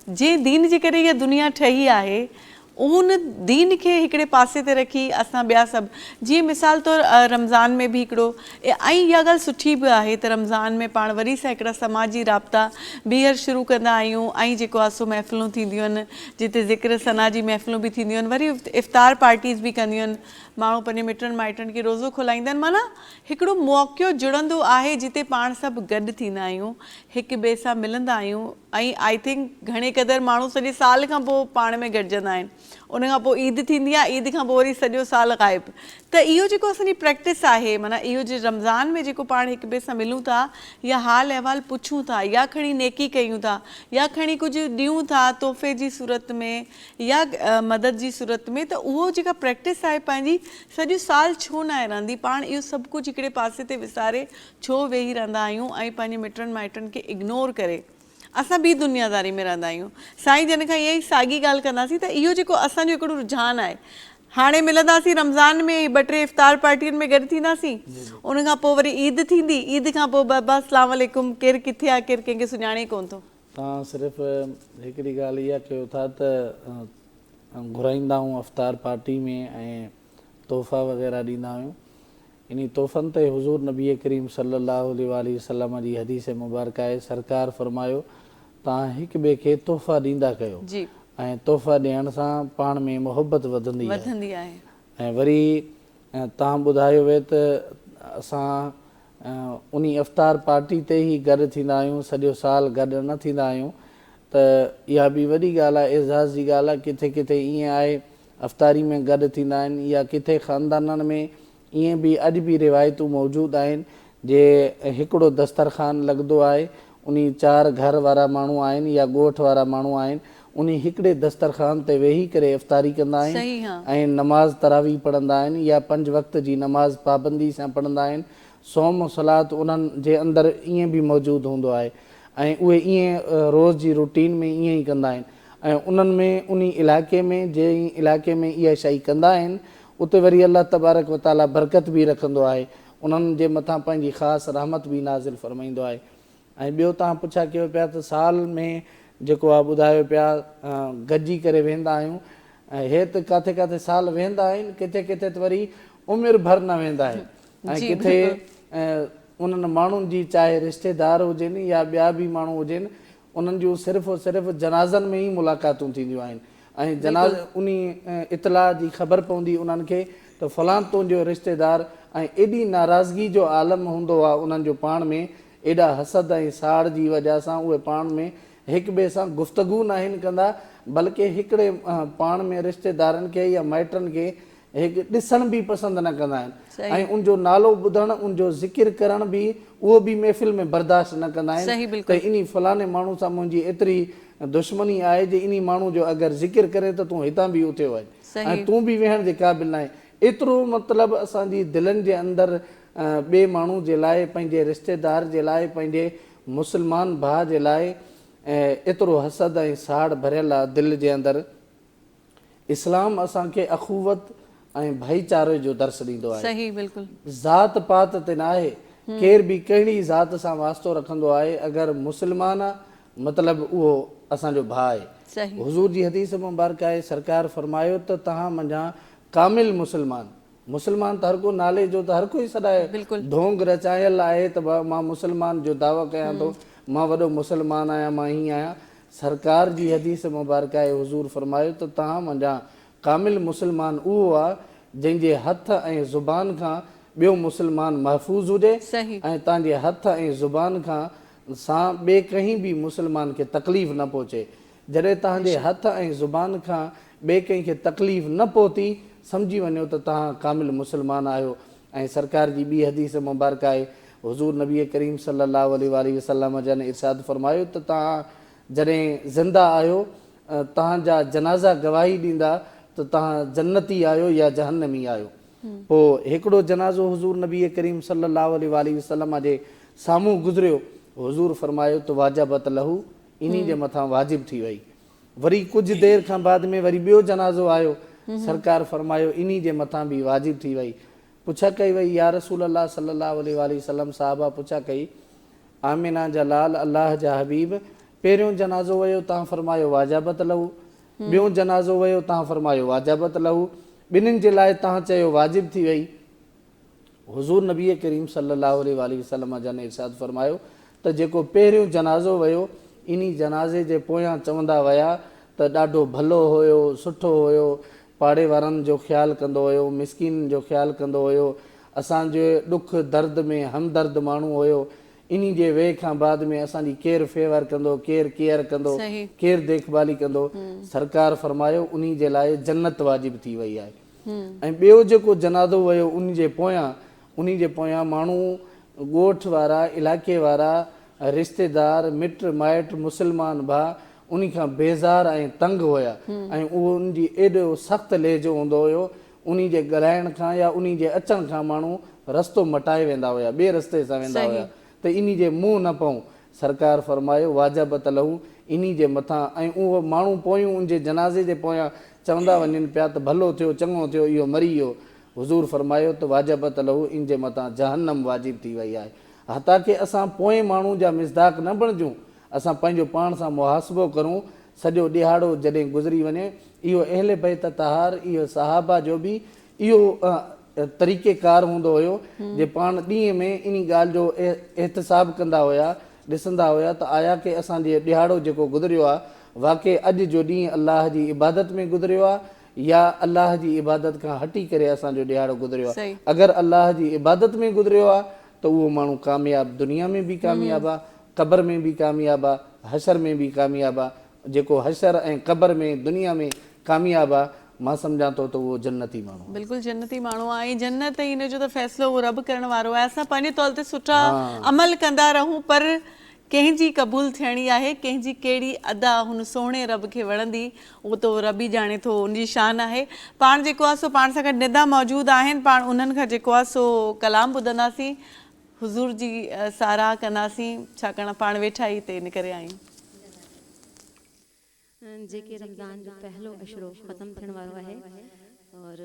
जंहिं दीन जे करे इहा दुनिया ठही आहे उन दीन खे हिकिड़े पासे ते रखी असां ॿिया सभु जीअं मिसाल तौर रमज़ान में बि हिकिड़ो ऐं इहा ॻाल्हि सुठी बि आहे त रमज़ान में पाण वरी सां हिकिड़ा समाजी राब्ता ॿीहर शुरू कंदा आहियूं ऐं जेको आहे सो महफ़िलूं थींदियूं आहिनि जिते ज़िक्र सना जी महफ़िलूं बि थींदियूं आहिनि, वरी इफ़्तार पार्टीज़ बि कंदियूं आहिनि, माण्हू पंहिंजे मिटनि माइटनि खे रोज़ो खोलाईंदा आहिनि, माना हिकिड़ो मौक़ो जुड़ंदो आहे जिते पाण सभु गॾु थींदा आहियूं, हिक ॿिए सां मिलंदा आहियूं ऐं आई थिंक घणे क़दुरु माण्हू सॼे साल खां पोइ पाण में गॾिजंदा आहिनि, उन खां पोइ ईद थींदी आहे, ईद खां पोइ वरी सॼो साल ग़ाइबु। त इहो जेको असांजी प्रैक्टिस आहे, माना इहो जे रमज़ान में जेको पाण हिक ॿिए सां मिलूं था या हाल अहिवाल पुछूं था या खणी नेकी कयूं था या खणी कुझु ॾियूं था तोहफ़े जी सूरत में या मदद जी सूरत में, त उहो जेका प्रैक्टिस आहे पंहिंजी सॼो साल छो न आहे रहंदी। पाण इहो सभु कुझु हिकिड़े पासे ते विसारे छो वेही रहंदा आहियूं ऐं पंहिंजे मिटनि माइटनि खे इग्नोर करे असां ॿी दुनियादारी में रहंदा आहियूं। साईं जन खां इहा ई साॻी ॻाल्हि कंदासीं त इहो जेको असांजो हिकिड़ो रुझान आहे, हाणे मिलंदासीं रमज़ान में 2-3 इफ़्तार पार्टियुनि में गॾु थींदासीं, उन खां पोइ वरी ईद थींदी, ईद खां पोइ बाबा अस्सलाम वालेकुम, केरु किथे आहे केरु कंहिंखे सुञाणे कोन थो। तव्हां सिर्फ़ु हिकिड़ी ॻाल्हि इहा कयो था त घुराईंदा आहियूं इफ़्तार पार्टी में ऐं तोहफ़ा वग़ैरह ॾींदा आहियूं, इन तोहफ़नि ते हुज़ूर नबी करीम सल्लल्लाहु अलैहि वसल्लम जी हदीस मुबारक आहे, सरकार फरमायो तव्हां हिक ॿिए खे तोहफ़ा ॾींदा कयो ऐं तोहफ़ा ॾियण सां पाण में मुहबत वधंदी आहे। ऐं वरी तव्हां ॿुधायो वियो त असां उन इफ़्तार पार्टी ते ई गॾु थींदा आहियूं, सॼो साल गॾु न थींदा आहियूं, त इहा बि वॾी ॻाल्हि आहे, एज़ाज़ जी ॻाल्हि आहे। किथे किथे ईअं आहे अफ़्तारी में गॾु थींदा आहिनि या किथे ख़ानदाननि में ईअं बि अॼु बि रिवायतूं मौजूदु आहिनि जे हिकिड़ो दस्तरख़ान लॻंदो आहे, उन 4 घर वारा माण्हू आहिनि या ॻोठ वारा माण्हू आहिनि, उन हिकिड़े दस्तरख़ान ते वेही करे इफ़्तारी कंदा आहिनि ऐं नमाज़ तरावी पढ़ंदा आहिनि या 5 वक़्त जी नमाज़ पाबंदी सां पढ़ंदा आहिनि। सोम सलात उन्हनि जे अंदरि ईअं बि मौजूदु हूंदो आहे ऐं उहे ईअं रोज़ जी रूटीन में ईअं ई कंदा आहिनि ऐं उन्हनि में उन इलाइक़े में जंहिं इलाइक़े में इहा शइ कंदा आहिनि उते वरी अल्लाह तबारक व ताला बरकत बि रखंदो आहे, उन्हनि जे मथां पंहिंजी ख़ासि रहमत बि नाज़िल फरमाईंदो आहे। ऐं ॿियो तव्हां पुछा कयो पिया त साल में जेको आहे ॿुधायो पिया गॾिजी करे वेंदा आहियूं, ऐं हे त किथे किथे साल वेंदा आहिनि, किथे किथे त वरी उमिरि भर न वेंदा आहिनि ऐं किथे उन्हनि माण्हुनि जी चाहे रिश्तेदार हुजनि या ॿिया बि माण्हू हुजनि, उन्हनि जूं सिर्फ़ु जनाज़नि में ई मुलाक़ातूं थींदियूं आहिनि ऐं जनाज़ उन इतलाह जी ख़बर पवंदी उन्हनि खे त फ़लां तुंहिंजो रिश्तेदार, ऐं एॾी नाराज़गी जो आलम हूंदो आहे उन्हनि जो पाण में, एॾा हसद ऐं साड़ जी वजह सां उहे पाण में हिक ॿिए सां गुफ़्तगू न आहिनि कंदा, बल्कि हिकिड़े पाण में रिश्तेदारनि खे या माइटनि खे हिकु ॾिसण बि पसंदि न कंदा आहिनि ऐं उनजो नालो ॿुधणु, उनजो ज़िक्र करण बि उहो बि महफ़िल में बर्दाश्त न कंदा आहिनि त इन फलाणे माण्हू सां मुंहिंजी एतिरी दुश्मनी आहे जे इन माण्हू जो अगरि ज़िक्र करे त तूं हितां बि उते वञ ऐं तूं बि वेहण जे क़ाबिल न आहे। एतिरो मतिलबु असांजी दिलनि जे अंदरि ॿिए माण्हू जे लाइ, पंहिंजे रिश्तेदार जे लाइ, पंहिंजे मुस्लमान भाउ जे लाइ एतिरो हसद ऐं साड़ भरियल आहे दिलि जे अंदरि। इस्लाम असांखे अख़ुवत ऐं भाईचारे जो दर्स ॾींदो आहे, ज़ात पात ते न आहे, केर बि कहिड़ी ज़ात सां वास्तो रखंदो आहे, अगरि मुस्लमान आहे मतिलबु उहो असांजो भाउ आहे। हुज़ूर जी हदीस मुबारक आहे, सरकार फरमायो त तव्हां मुंहिंजा कामिल मुस्लमान त हर को नाले जो त हर कोई सदाए ढोंग रचायल आहे त मां मुस्लमान जो दावा कयां थो, मां वॾो मुस्लमान आहियां, मां हीअं आहियां। सरकार जी हदीस मुबारक आहे, हुज़ूर फरमायो त तव्हां मुंहिंजा कामिल मुस्लमान उहो आहे जंहिंजे हथ ऐं ज़ुबान खां ॿियो मुस्लमान महफ़ूज़ हुजे ऐं तव्हांजे हथ ऐं ज़ुबान खां सां ॿिए कंहिं बि मुस्लमान खे तकलीफ़ न पहुचे। जॾहिं तव्हांजे हथ ऐं ज़ुबान खां ॿिए कंहिंखे तकलीफ़ न पहुती सम्झी वञो त तव्हां कामिल मुस्लमान आहियो। ऐं सरकार जी ॿी हदीस मुबारक आहे, हुज़ूर नबी करीम सल्लल्लाहु अलैहि वसल्लम जन इरशाद फरमायो त तव्हां जॾहिं ज़िंदा आहियो तव्हांजा जनाज़ा गवाही ॾींदा त तव्हां जन्नती आहियो या जहन्नमी आहियो। पोइ हिकिड़ो जनाज़ो हुज़ूर नबी करीम सल्लल्लाहु अलैहि वसल्लम जे साम्हूं गुज़रियो, हुज़ूर फरमायो त वाजबत लहू, इन्ही जे मथां वाजिब थी वई। वरी कुझु देरि खां बाद में वरी ॿियो जनाज़ो आयो, सरकार फरमायो इन्ही जे मथां बि वाजिब थी वई। पुछा कई वई या रसूल अल्लाह सल्लल्लाहु अलैहि वसल्लम, साहबा पुछा कई आमिना जा लाल अल्लाह जा हबीब, पहिरियों जनाज़ो वियो तव्हां फरमायो वाजबत लहू, ॿियों जनाज़ो वियो तव्हां फरमायो वाजबत लहू, ॿिन्हिनि जे लाइ तव्हां चयो वाजिब थी वई। हुज़ूर नबी करीम सल्लल्लाहु अलैहि वसल्लम जन इरशाद फरमायो त जेको पहिरियों जनाज़ो वियो इन्ही जनाज़े जे पोयां चवंदा विया त ॾाढो भलो हुयो, सुठो हुयो, पाड़े वारनि जो ख़्यालु कंदो हुयो, मिसकिन जो ख़्यालु कंदो हुयो, असांजे ॾुख दर्द में हमदर्द माण्हू हुयो, इन्ही जे वेह खां बाद में असांजी केरु फेवर कंदो, केरु केयर कंदो, केरु देखभाली कंदो। सरकार फरमायो उन्ही जे लाइ जन्नत वाजिब थी वई आहे। ऐं ॿियो जेको जनाज़ो वियो उन्ही जे पोयां माण्हू ॻोठ वारा, इलाइक़े वारा, रिश्तेदार, मिट माइट, मुस्लमान भाउ उन्ही खां बेज़ार ऐं तंग हुया ऐं उहो उनजी एॾो सख़्तु लहजो हूंदो हुयो, उन्ही जे ॻाल्हाइण खां या उन्ही जे अचण खां माण्हू रस्तो मटाए वेंदा हुया, ॿिए रस्ते सां वेंदा हुया त इन्ही जे मुंहुं न पऊं। सरकार फरमायो वाजबत लहू, इन्ही जे मथां। ऐं उहो माण्हू पोयूं उनजे जनाज़े जे पोयां चवंदा वञनि पिया त भलो थियो, चङो थियो, इहो मरी वियो। हुज़ूर फरमायो त वाजबत लहू, इन जे मथां जहन्नम वाजिब थी वई आहे। ताकी असां पोएं माण्हू जा मिज़दाक न बणिजूं, असां पंहिंजो पाण सां मुहासिबो करूं। सॼो ॾिहाड़ो जॾहिं गुज़री वञे, इहो अहले बैत तहार, इहो सहाबा जो बि इहो तरीक़ेकार हूंदो हुयो जे पाण ॾींहं में इन ॻाल्हि जो एहतिसाब कंदा हुया, ॾिसंदा हुया त आया की असांजे ॾिहाड़ो जेको गुज़रियो आहे वाक़ई अॼु जो ॾींहुं अलाह जी इबादत में गुज़रियो आहे या अलाह जी इबादत खां हटी करे असांजो ॾिहाड़ो गुज़रियो आहे। अगरि अलाह जी इबादत में गुज़रियो आहे त उहो माण्हू कामयाबु, दुनिया में बि कामयाबु आहे, क़बर में बि कामयाबु आहे, हशर में बि कामयाबु आहे। जेको हशर ऐं क़बर में दुनिया में कामयाबु आहे, मां सम्झां थो त उहो जन्नती माण्हू, बिल्कुलु जन्नती माण्हू आहे। ऐं जन्नत हिन जो त फ़ैसिलो उहो रब करण वारो आहे। असां पंहिंजे तौर ते सुठा अमल कंदा रहूं, पर कंहिंजी क़बूल थियणी आहे, कंहिंजी कहिड़ी अदा हुन सोणे रब खे वणंदी, उहो त रब ई ॼाणे थो, उनजी शान आहे। पाण जेको आहे सो पाण सां गॾु निदा मौजूदु आहिनि, पाण उन्हनि खां जेको आहे सो कलाम ॿुधंदासीं, हुज़ूर जी साराह कंदासीं, छाकाणि पाण वेठा ई हिते इन करे आहियूं। जेके रमज़ान जो पहलो अशरो ख़त्म थियण वारो आहे और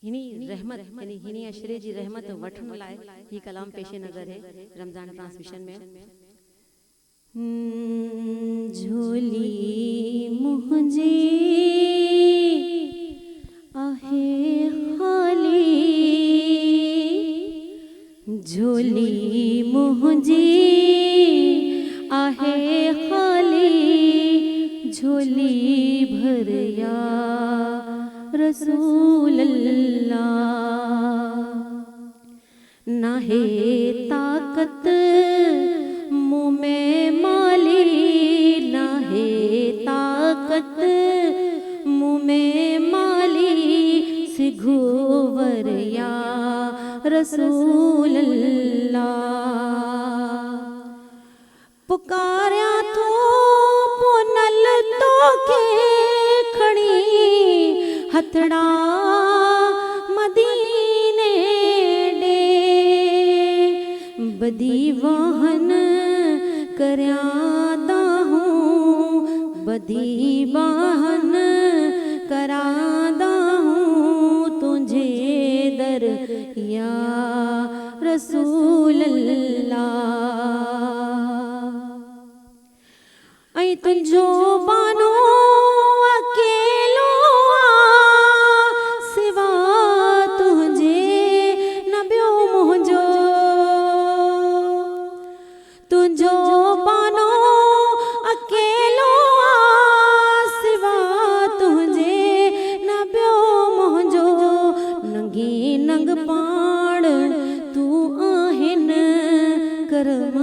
हिनी रहमत यानी हिनी अशरे जी रहमत वठण लाइ ही कलाम पेशे नज़र है रमज़ान ट्रांसमिशन में। झोली मुझे आहे खाली, झोली मुझे आहे खाली, झोली भर या रसूल अल्लाह। ना है ताकत मुँह में माली, ना है ताकत मुँह में माली, सिघोवर या रसूल अल्लाह। पुकारिया तो पुनल तो के खड़ी हथड़ा मदीने डे, बदी वाहन करादा हूँ, बदी वाहन करादा हूँ तुझे दर या रसूल अल्लाह। ऐं तुझो बानो अकेलो सिवा तुझे न ॿियो मुंहिंजो, तुझो बानो अकेलो सिवा तुझे न ॿियो मुंहिंजो, नंगी नंग पाण तू आहिन करम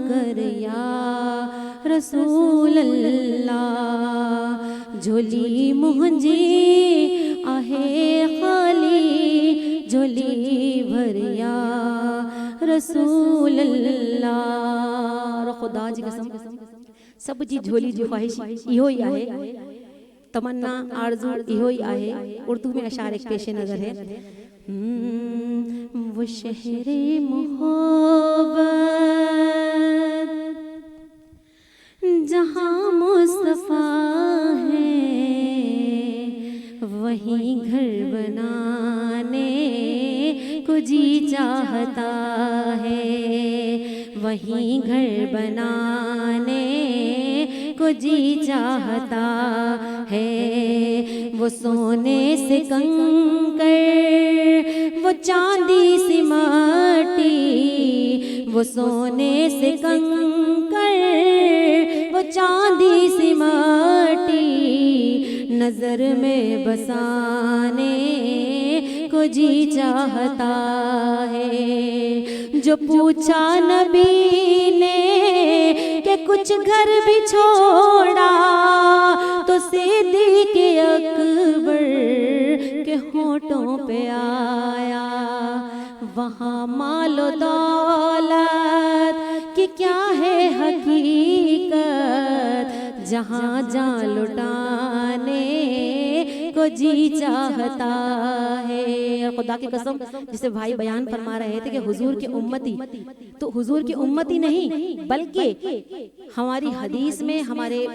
कर या रसूल अल्लाह। झोली मुंहिंजी आहे खाली झोली भर या रसूल अल्लाह। और खुदा जी कसम सब जी झोली जी ख्वाहिश इहो ही आहे, तमन्ना आरज़ू इहो ही आहे। उर्दू में अशार एक पेश नज़र है। वो शहरे मोहब्बत जहाँ मुस्तफ़ा है, वहीं घर बनाने को जी चाहता है, वहीं घर बनाने को जी चाहता है। वो सोने से कंकर, वो चांदी सी माटी, वो सोने से कंकर, वो चांदी सी माटी नजर में बसाने को जी चाहता है। जो पूछा नबी ने कि कुछ घर भी छोड़ा, तो सिद्दीक़ अकबर के होठों पे आया। वहाँ मालो दौलत कि क्या है हकीकत, जहाँ जा लुटाने को जी चाहता है। और खुदा की कसम, जिसे भाई बयान फरमा रहे थे कि हुजूर की उम्मती, तो हुजूर की उम्मती नहीं बल्कि हमारी हदीस में, हमारे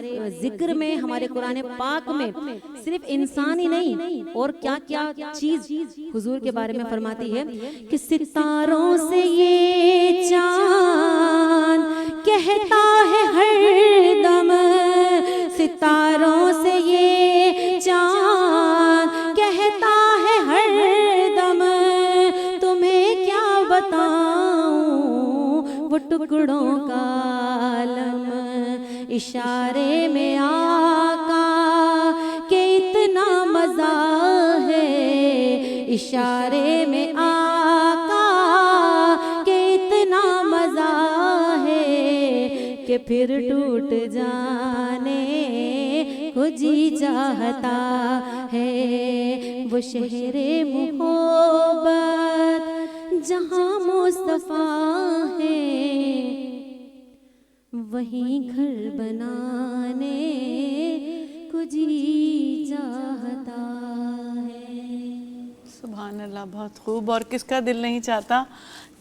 जिक्र में, हमारे कुरान पाक में सिर्फ इंसान ही नहीं और क्या क्या चीज हुजूर के बारे में फरमाती है कि सितारों से ये चांद कहता है हर दम, सितारों से ये चांद कहता है हर दम, तुम्हें क्या बताऊं वो टुकड़ों का आलम। इशारे में आका के इतना मजा है, इशारे में आका के इतना मजा है कि फिर टूट जाने को जी चाहता है। वो शहरे मोहब्बत जहाँ मुस्तफ़ा है, वहीं घर बनाने को जी चाहता है। सुभान अल्लाह, बहुत खूब। और किसका दिल नहीं चाहता,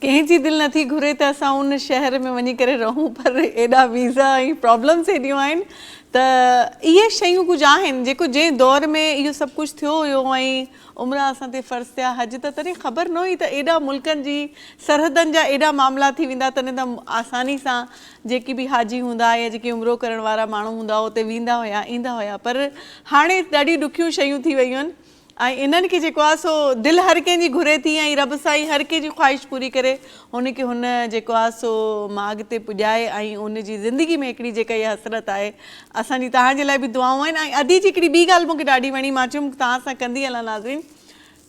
कंहिं जी दिल नथी घुरे त असां उन शहर में वञी करे रहूं, पर एॾा वीज़ा ऐं प्रॉब्लम्स एॾियूं आहिनि त इहे शयूं कुझु आहिनि जेको जंहिं दौर में इहो सभु कुझु थियो हुयो ऐं उमिरि असां ते फ़र्ज़ थिया हज, त तॾहिं ख़बर न हुई त एॾा मुल्कनि जी सरहदनि जा एॾा मामला थी वेंदा, तॾहिं त आसानी सां जेकी बि हाजी हूंदा या जेके उमिरो करण वारा माण्हू हूंदा उते वेंदा हुया, ईंदा हुया। पर हाणे ॾाढी ॾुखियूं शयूं थी वयूं आहिनि ऐं इन्हनि खे जेको आहे सो दिलि हर कंहिंजी घुरे थी ऐं रब साईं हर कंहिंजी ख़्वाहिश पूरी करे हुनखे हुन जेको आहे सो मां अॻिते पुॼाए ऐं उनजी ज़िंदगी में हिकिड़ी जेका इहा हसरत आहे। असांजी तव्हांजे लाइ बि दुआऊं आहिनि। ऐं अदी जी हिकिड़ी ॿी ॻाल्हि मूंखे ॾाढी वणी, मां चयुमि तव्हां सां कंदी हलां नाज़रीन।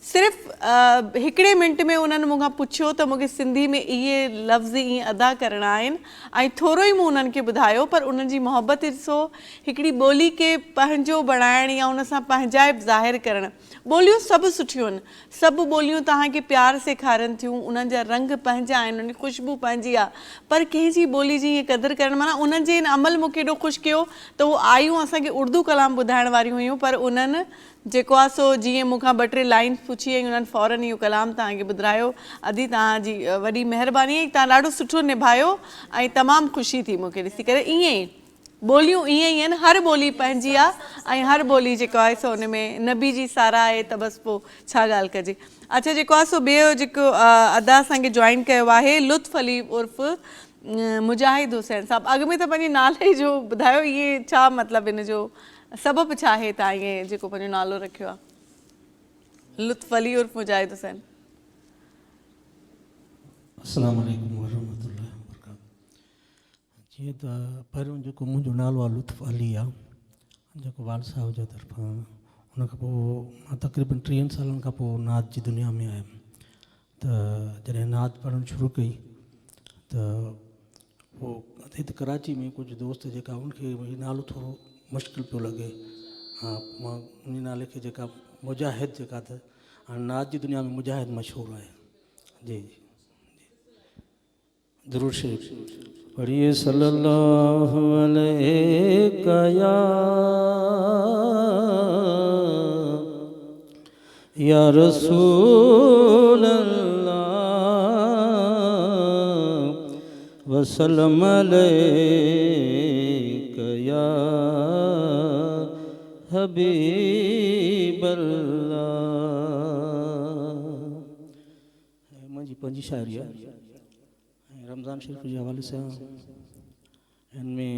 सिर्फ़ु हिकिड़े मिंट में उन्हनि मूंखां पुछियो त मूंखे सिंधी में इहे लफ़्ज़ ईअं अदा करणा आहिनि ऐं थोरो ई मूं उन्हनि खे ॿुधायो, पर उन्हनि जी मोहबत ॾिसो, हिकिड़ी ॿोली खे पंहिंजो बणाइण या उन सां पंहिंजाइप ज़ाहिर करणु। ॿोलियूं सभु सुठियूं आहिनि, सभु ॿोलियूं तव्हांखे प्यार सेखारनि थियूं, उन्हनि जा रंग पंहिंजा आहिनि, उन ख़ुशबू पंहिंजी आहे, पर कंहिंजी ॿोली जी ईअं क़दुरु करणु, माना उन्हनि जे इन अमल मूंखे एॾो ख़ुशि कयो त उहो आयूं असांखे उर्दू कलाम ॿुधाइण वारियूं हुयूं, पर उन्हनि जेको आहे सो जीअं मूंखां 2-3 लाइन पुछी ऐं उन्हनि फ़ौरन इहो कलाम तव्हांखे ॿुधायो। अदी तव्हांजी वॾी महिरबानी आहे, तव्हां ॾाढो सुठो निभायो ऐं तमामु ख़ुशी थी मूंखे ॾिसी करे। ईअं ई ॿोलियूं ईअं ई आहिनि, हर ॿोली पंहिंजी आहे ऐं हर ॿोली जेको आहे सो हुन में नबी जी सारा आहे त बसि पोइ छा ॻाल्हि कजे। अच्छा, जेको आहे सो ॿियो जेको अदा असांखे जॉइन कयो आहे लुत्फ़ अली उर्फ़ मुजाहिद हुसैन साहिबु। अॻु में त पंहिंजे नाले जो ॿुधायो, इहे छा मतिलबु इन जो सबबु छा आहे तव्हां इहे जेको पंहिंजो नालो रखियो आहे लुत्फ़ अली उर्फ़ मुजाहिद हुसैन? अस्सलाम वालेकुम वरहमतुल्लाहि वबरकातुहू। जीअं त पहिरियों जेको मुंहिंजो नालो आहे लुत्फ़ अली आहे, जेको वाल साहिब जे तरफ़ां, उन खां पोइ मां तक़रीबन 30 सालनि खां पोइ नात जी दुनिया में आयुमि। त जॾहिं नात पढ़णु शुरू कई त पोइ हिते कराची में कुझु दोस्त जेका उनखे नालो थोरो मुश्किल पियो लॻे। हा, मां उन नाले खे जेका मुजाहिद जेका त हाणे नात जी दुनिया में मुजाहिद मशहूरु आहे। जी जी दुरूद शरीफ पढ़िए सल्लल्लाहु अलैका या रसूल अल्लाह वसल्लम अलैका या हबीब अल्लाह। मुंहिंजी पंहिंजी शाइरी आहे रमज़ान शरीफ के हवाले से इनमें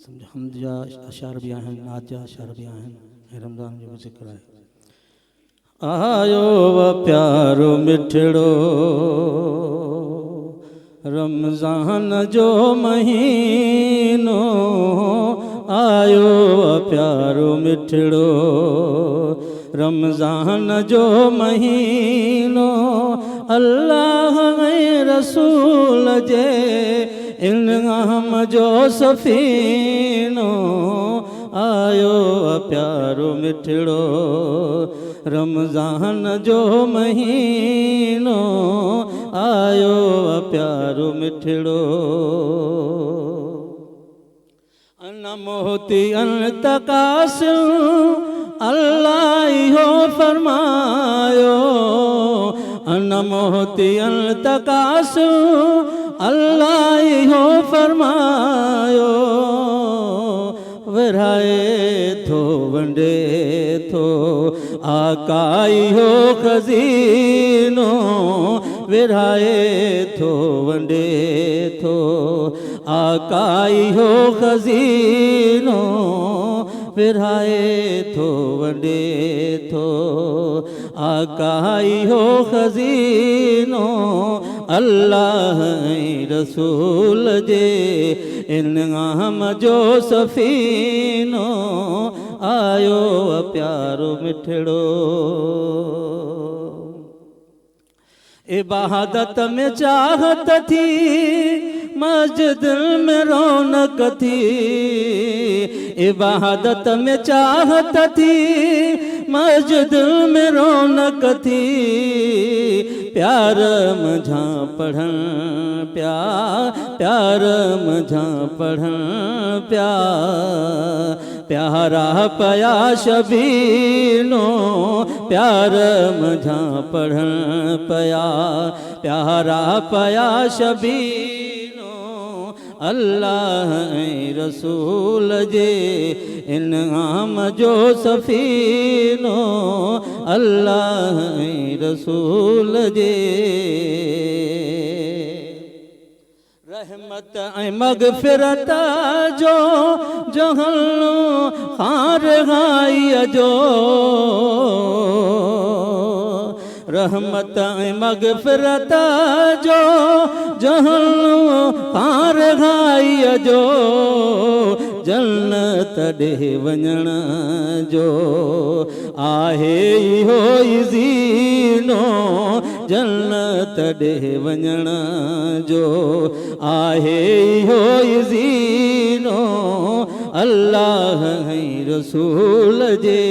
सम्झो हमद जा अशार भी आहिनि, नात जा अशार भी आहिनि, रमज़ान जो भी ज़िक्र आहे। आयो व प्यारो मिठड़ो रमज़ान जो महीनो, आयो व प्यारो मिठड़ो रमज़ान जो महीनो, अल्लाह रसूल जे इनाम जो सफ़ीनो, आयो प्यारो मिठड़ो रमज़ान जो महीनो, आयो प्यारो मिठड़ो। अन मोती अन तकासु अल्लाह हो फरमायो, अन मोती अन तकासु अल्लाह हो फरमायो, विराए थो वंडे थो आकाई हो खजीनो, विराए थो वंडे थो आकाई हो खजीनो, विराए थो वंडे थो आकाई हो खजीनो, अल्लाह रसूल जे इनाम जो सफ़ीनो, आयो प्यारो मिठड़ो। इबादत में चाहत थी मस्जिद में रौनक थी, इबादत में चाहत थी मस्जिद में रौनक थी, प्यार मझा पढ़न प्यार मझा पढ़न प्यारा पया शबीनो, प्यार मझा पढ़न प्यारा पया शबीनो, अल्लाह रसूल जे इनाम जो सफ़ीनो, अल्लाह रसूल जे रहमत ऐं मग़फ़िरत जो जहलो खारगाईअ जो, रहमत ऐं मग़फ़िरत जो जहलो खारगाईअ जो, जन्नत ॾे वञण जो आहे इहो ई ज़ीनो, जन्नत ॾे वञण जो आहे इहो ई ज़ीनो, अल्लाह रसूल जे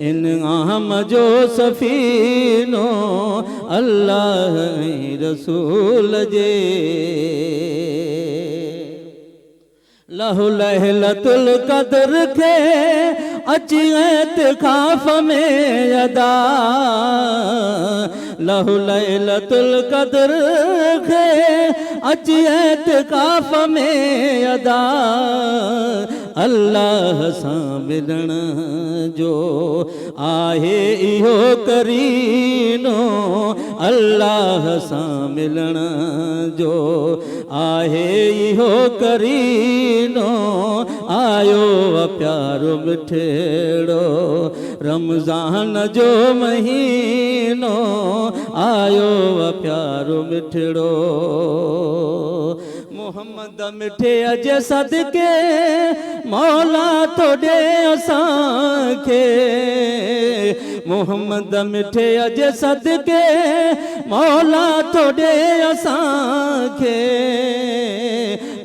इनाम जो सफ़ीनो, अल्लाह रसूल जे लहु लैलतुल क़द्र खे अची एतिकाफ़ में अदा, लहु लैलतुल क़द्र खे अची एतिकाफ़ में अदा, अल्लाह सां मिलण जो आहे इहो करीनो, अल्लाह सां मिलण जो आहे इहो करीनो, आयो प्यारो मिठड़ो रमज़ान जो महीनो, आयो प्यारो मिठड़ो। मोहम्मद मिठे अजे सदके मौला तो ॾे असांखे, मोहम्मद मिठे अजे सदके मौला तो ॾे असांखे,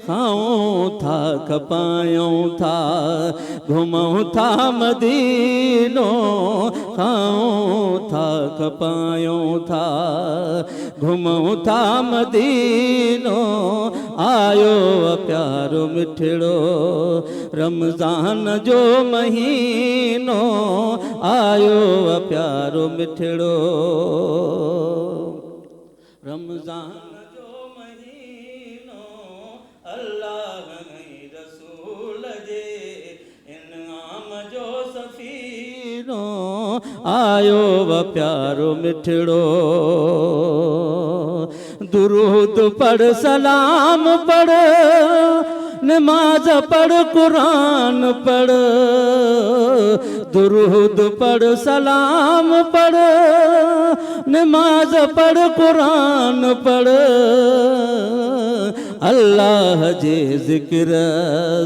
खाऊं था खपायूं था घुमूं था मदीनो खाऊं था खपायूं था घुमूं था मदीनो आयो प्यारो मिठड़ो रमज़ान जो महीनो आयो प्यारो मिठड़ो रमज़ान जो महीनो अल्लाह नहीं रसूल जे इनाम जो सफ़ीनो आयो प्यारो मिठड़ो दुरूद पढ़ सलाम पढ़ नमाज पढ़ कुरान पढ़ दुरूद पढ़ सलाम पढ़ नमाज पढ़ कुरान पढ़ अल्लाह जे ज़िक्र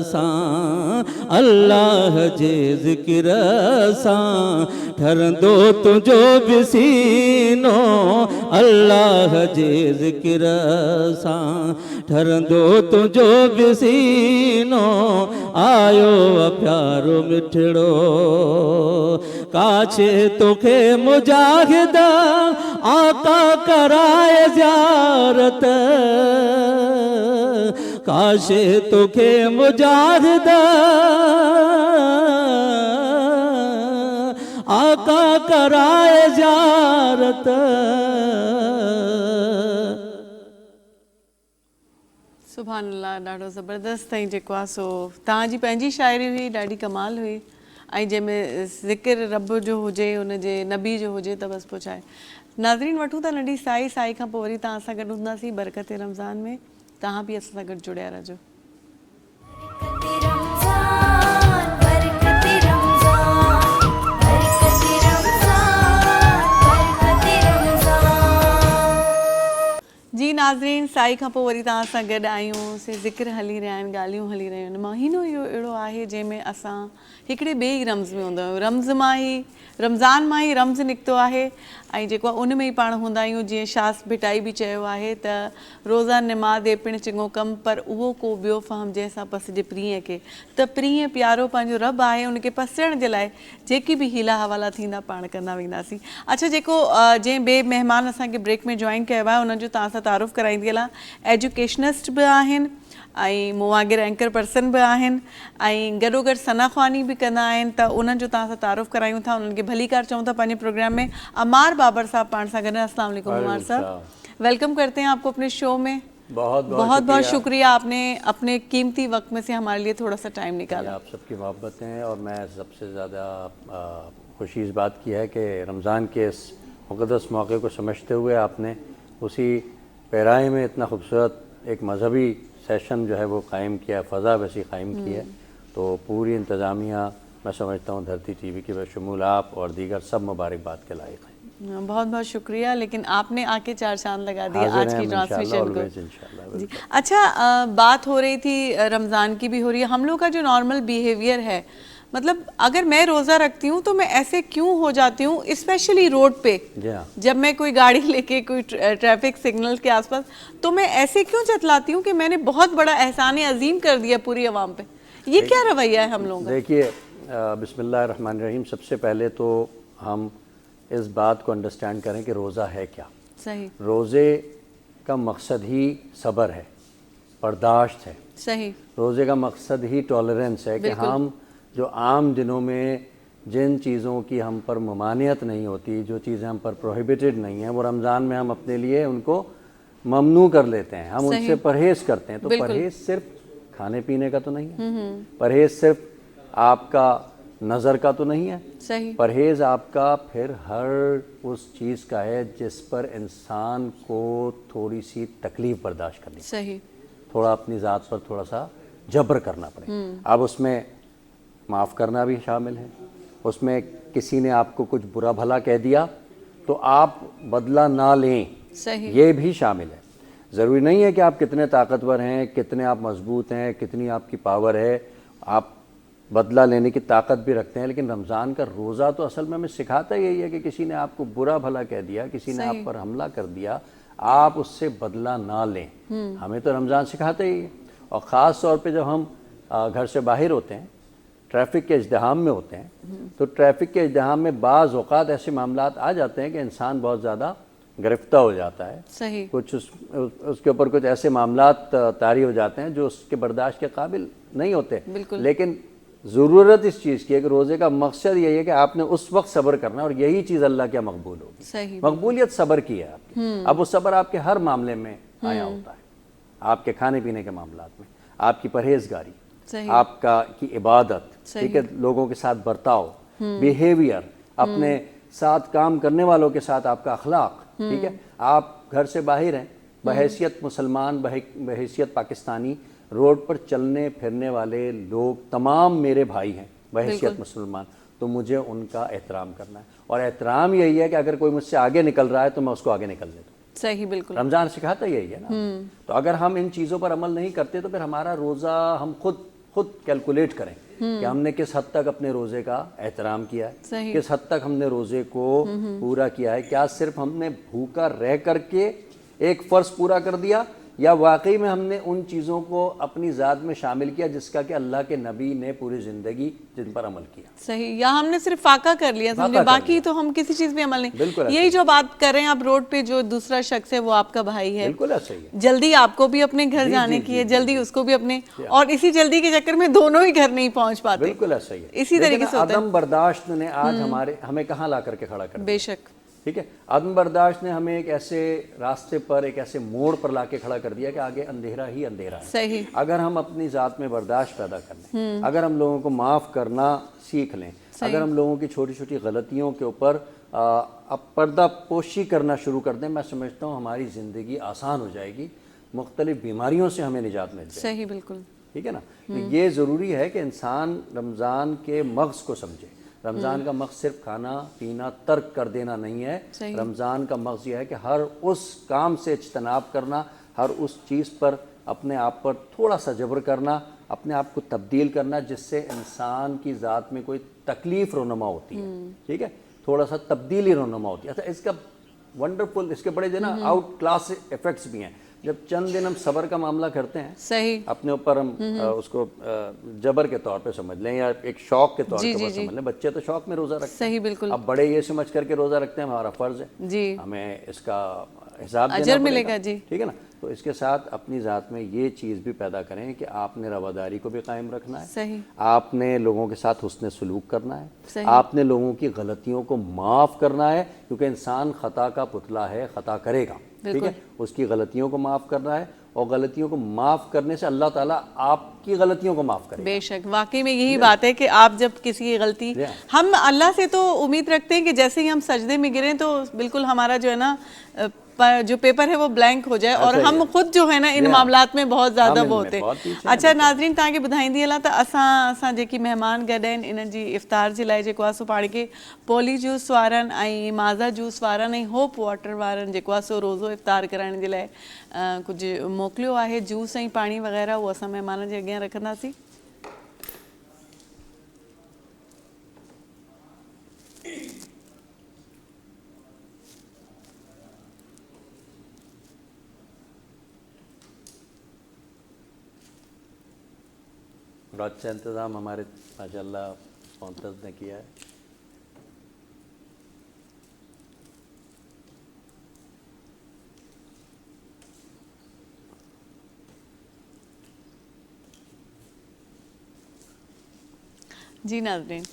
सां अल्लाह जे ज़िक्र सां ठरंदो तुंहिंजो बि सीनो अल्लाह जे ज़िक्र सां ठरंदो तुंहिंजो बि सीनो आयो प्यारो मिठड़ो काछे तोखे मुजाहिद आका कराए ज़ियारत काशे तोखे मुजाहिद आका कराए ज़ियारत सुभान अल्लाह ॾाढो ज़बरदस्त ऐं जेको आहे सो तव्हांजी पंहिंजी शाइरी हुई ॾाढी कमाल हुई ऐं जंहिंमें ज़िक्र रब जो हुजे हुनजे नबी जो हुजे त बसि पोइ छा आहे नाज़रीन वठूं था नंढी साई खां पोइ वरी तव्हां सां गॾु हूंदासीं बरकत रमज़ान में तव्हां बि असां सां गॾु जुड़िया रहिजो जी नाज़रीन साई खां पोइ वरी तव्हां सां गॾु आहियूं से ज़िक्र हली रहिया आहिनि ॻाल्हियूं हली रहियूं आहिनि महीनो इहो अहिड़ो आहे जंहिंमें असां हिकिड़े ॿिए ई रम्ज़ में हूंदा आहियूं रम्ज़ मां ई रमज़ान मां ई रम्ज़ निकितो आहे ऐं जेको आहे उन में ई पाण हूंदा आहियूं जीअं शास भिटाई बि चयो आहे त रोज़ा निमाज़ ए पिणु चङो कमु पर उहो को ॿियो फ़हम जंहिंसां पसिजे प्रींहं खे त प्रींहं प्यारो पंहिंजो रब आहे उनखे पसण जे लाइ जेकी बि हीला हवाला थींदा पाण कंदा वेंदासीं अच्छा जेको जंहिं ॿिए महिमान असांखे ब्रेक में जॉइन कयो आहे उन्हनि जो तव्हां सां तारुफ़ कराईंदी हलां एजुकेशनिस्ट बि आहिनि ऐं मूं वांगुरु एंकर पर्सन बि आहिनि ऐं गॾोगॾु सनाख़्वानी बि कंदा आहिनि त उन्हनि जो तव्हां सां तारुफ़ करायूं था उन्हनि खे भलीकार चऊं था पंहिंजे प्रोग्राम में अमार बाबर साहब पाण सां गॾु अस्सलाम वालेकुम अमार साहब वेलकम करते हैं आपको अपने शो में बहुत शुक्रिया आपने अपने कीमती वक्त में से हमारे लिए थोड़ा सा टाइम निकाला आप सबकी मोहब्बत हैं और मैं सबसे ज़्यादा खुशी इस बात की है कि रमज़ान के इस मुक़द्दस मौके को समझते हुए आपने उसी पैराए में इतना खूबसूरत एक मजहबी सेशन जो है वो कायम किया है फ़ज़ा वैसी कायम की है तो पूरी इंतज़ामिया मैं समझता हूँ धरती टीवी के बशमूल आप और दीगर सब मुबारकबाद के लायक हैं बहुत बहुत शुक्रिया लेकिन आपने आके चार चांद लगा दिए आज की ट्रांसमिशन को जी अच्छा बात हो रही थी रमज़ान की भी हो रही है हम लोग का जो नॉर्मल बिहेवियर है मतलब अगर मैं रोज़ा रखती हूँ तो मैं ऐसे क्यों हो जाती हूँ स्पेशली रोड पे जब मैं कोई गाड़ी लेके कोई ट्रैफिक सिग्नल के आसपास तो मैं ऐसे क्यों चतलाती हूँ कि मैंने बहुत बड़ा एहसान अजीम कर दिया पूरी आवाम पे ये क्या रवैया है हम लोगों का देखिए बिस्मिल्लाहिर्रहमानिर्रहीम सबसे पहले तो हम इस बात को अंडरस्टैंड करें कि रोज़ा है क्या सही रोज़े का मकसद ही सब्र है बर्दाश्त है सही रोज़े का मकसद ही टॉलरेंस है कि हम जो आम दिनों में जिन चीज़ों की हम पर ममानियत नहीं होती जो चीज़ें हम पर प्रोहिबिटेड नहीं हैं वो रमज़ान में हम अपने लिए उनको ममनू कर लेते हैं हम उनसे परहेज़ करते हैं तो परहेज़ सिर्फ खाने पीने का तो नहीं है परहेज़ सिर्फ आपका नज़र का तो नहीं है सही परहेज़ आपका फिर हर उस चीज़ का है जिस पर इंसान को थोड़ी सी तकलीफ़ बर्दाश्त करनी सही थोड़ा अपनी ज़ात पर थोड़ा सा जबर करना पड़े अब उसमें माफ़ करना भी शामिल है उसमें किसी ने आपको कुछ बुरा भला कह दिया तो आप बदला ना लें सही ये भी शामिल है ज़रूरी नहीं है कि आप कितने ताकतवर हैं कितने आप मजबूत हैं कितनी आपकी पावर है आप बदला लेने की ताकत भी रखते हैं लेकिन रमज़ान का रोज़ा तो असल में हमें सिखाता यही है कि किसी ने आपको बुरा भला कह दिया किसी ने आप पर हमला कर दिया आप उससे बदला ना लें हमें तो रमज़ान सिखाता ही है اور خاص طور پہ جب ہم گھر سے باہر ہوتے ہیں، ٹریفک کے ازدحام میں ہوتے ہیں، تو ٹریفک کے ازدحام میں بعض اوقات ایسے معاملات آ جاتے ہیں کہ انسان بہت زیادہ گرفتہ ہو جاتا ہے. صحیح. کچھ اس کے اوپر کچھ ایسے معاملات طاری ہو جاتے ہیں جو اس کے برداشت کے قابل نہیں ہوتے. لیکن ضرورت اس چیز کی ہے کہ روزے کا مقصد یہی ہے کہ آپ نے اس وقت صبر کرنا، اور یہی چیز اللہ کے مقبول ہوگی. صحیح. مقبولیت صبر کی ہے آپ کی. اب وہ صبر آپ کے ہر معاملے میں آیا ہوتا ہے، آپ کے کھانے پینے کے معاملات میں، آپ کی پرہیزگاری، آپ کی عبادت، ٹھیک ہے، لوگوں کے ساتھ برتاؤ، بیہیویئر، اپنے ساتھ کام کرنے والوں کے ساتھ آپ کا اخلاق، ٹھیک ہے. آپ گھر سے باہر ہیں، بحیثیت مسلمان، بحیثیت پاکستانی، روڈ پر چلنے پھرنے والے لوگ تمام میرے بھائی ہیں بحیثیت مسلمان، تو مجھے ان کا احترام کرنا ہے. اور احترام یہی ہے کہ اگر کوئی مجھ سے آگے نکل رہا ہے تو میں اس کو آگے نکلنے دوں. صحیح. بالکل. رمضان سکھاتا یہی ہے نا. تو اگر ہم ان چیزوں پر عمل نہیں کرتے تو پھر ہمارا روزہ ہم خود کیلکولیٹ کریں کہ ہم نے کس حد تک اپنے روزے کا احترام کیا ہے، کس حد تک ہم نے روزے کو پورا کیا ہے. کیا صرف ہم نے بھوکا رہ کر کے ایک فرض پورا کر دیا، یا واقعی میں ہم نے ان چیزوں کو اپنی ذات میں شامل کیا جس کا کہ اللہ کے نبی نے پوری زندگی جن پر عمل کیا. صحیح. یا ہم نے صرف فاقہ کر لیا سمجھے، باقی تو ہم کسی چیز پہ عمل نہیں. بالکل. یہی جو بات کر رہے ہیں آپ، روڈ پہ جو دوسرا شخص ہے وہ آپ کا بھائی ہے، بالکل ایسا ہی ہے. جلدی آپ کو بھی اپنے گھر جانے کی ہے، جلدی اس کو بھی اپنے، اور اسی جلدی کے چکر میں دونوں ہی گھر نہیں پہنچ پاتے. بالکل ایسا ہی ہے. اسی طریقے سے ہوتا ہے. عدم برداشت نے آج ہمیں کہاں لا کر کے کھڑا کر دیا. بے شک. ٹھیک ہے. عدم برداشت نے ہمیں ایک ایسے راستے پر، ایک ایسے موڑ پر لا کے کھڑا کر دیا کہ آگے اندھیرا ہی اندھیرا ہے. صحیح. اگر ہم اپنی ذات میں برداشت پیدا کر لیں، اگر ہم لوگوں کو معاف کرنا سیکھ لیں، اگر ہم لوگوں کی چھوٹی چھوٹی غلطیوں کے اوپر اب پردہ پوشی کرنا شروع کر دیں، میں سمجھتا ہوں ہماری زندگی آسان ہو جائے گی، مختلف بیماریوں سے ہمیں نجات مل جائے. صحیح. بالکل. ٹھیک ہے نا. یہ ضروری ہے کہ انسان رمضان کے مغز کو سمجھے. رمضان کا مغز صرف کھانا پینا ترک کر دینا نہیں ہے. رمضان کا مغز یہ ہے کہ ہر اس کام سے اجتناب کرنا، ہر اس چیز پر اپنے آپ پر تھوڑا سا جبر کرنا، اپنے آپ کو تبدیل کرنا جس سے انسان کی ذات میں کوئی تکلیف رونما ہوتی ہے. ٹھیک ہے. تھوڑا سا تبدیلی رونما ہوتی ہے. اچھا، اس کا ونڈرفل، اس کے بڑے جو نا آؤٹ کلاس ایفیکٹس بھی ہیں. جب چند دن ہم صبر کا معاملہ کرتے ہیں، صحیح، اپنے اوپر ہم اس کو جبر کے طور پہ سمجھ لیں یا ایک شوق کے طور پہ سمجھ لیں. بچے تو شوق میں روزہ رکھتے ہیں. صحیح. بالکل. اب بڑے یہ سمجھ کر کے روزہ رکھتے ہیں ہمارا فرض ہے، جی، ہمیں اس کا حساب دینا اجر پڑے ملے گا. جی، ٹھیک ہے نا. تو اس کے ساتھ اپنی ذات میں یہ چیز بھی پیدا کریں کہ آپ نے رواداری کو بھی قائم رکھنا ہے. صحیح. آپ نے لوگوں کے ساتھ حسن سلوک کرنا ہے. آپ نے لوگوں کی غلطیوں کو معاف کرنا ہے، کیونکہ انسان خطا کا پتلا ہے، خطا کرے گا. ٹھیک ہے. اس کی غلطیوں کو معاف کرنا ہے، اور غلطیوں کو معاف کرنے سے اللہ تعالیٰ آپ کی غلطیوں کو معاف کرے. بے شک. واقعی میں یہی بات ہے کہ آپ جب کسی کی غلطی، ہم اللہ سے تو امید رکھتے ہیں کہ جیسے ہی ہم سجدے میں گریں تو بالکل ہمارا جو ہے نا جو پیپر ہے وہ بلینک ہو جائے، اور ہم خود جو ہے نا ان معاملات میں بہت زیادہ وہ ہوتے ہیں. اچھا ناظرین، تاکہ ॿुधाईंदी हलां त असां जेकी महिमान गॾु आहिनि इन्हनि जी इफ़्तार जे लाइ जेको आहे सो पाण खे पोली जूस वारनि ऐं माज़ा जूस वारनि ऐं होप वाटर वारनि जेको आहे सो रोज़ो इफ़्तार कराइण जे लाइ कुझु मोकिलियो आहे. जूस ऐं पाणी वग़ैरह उहो असां महिमाननि जे अॻियां रखंदासीं. بہت اچھا انتظام ہمارے ماشاء اللہ اسپانسرز نے کیا ہے. जी नाज़रीन,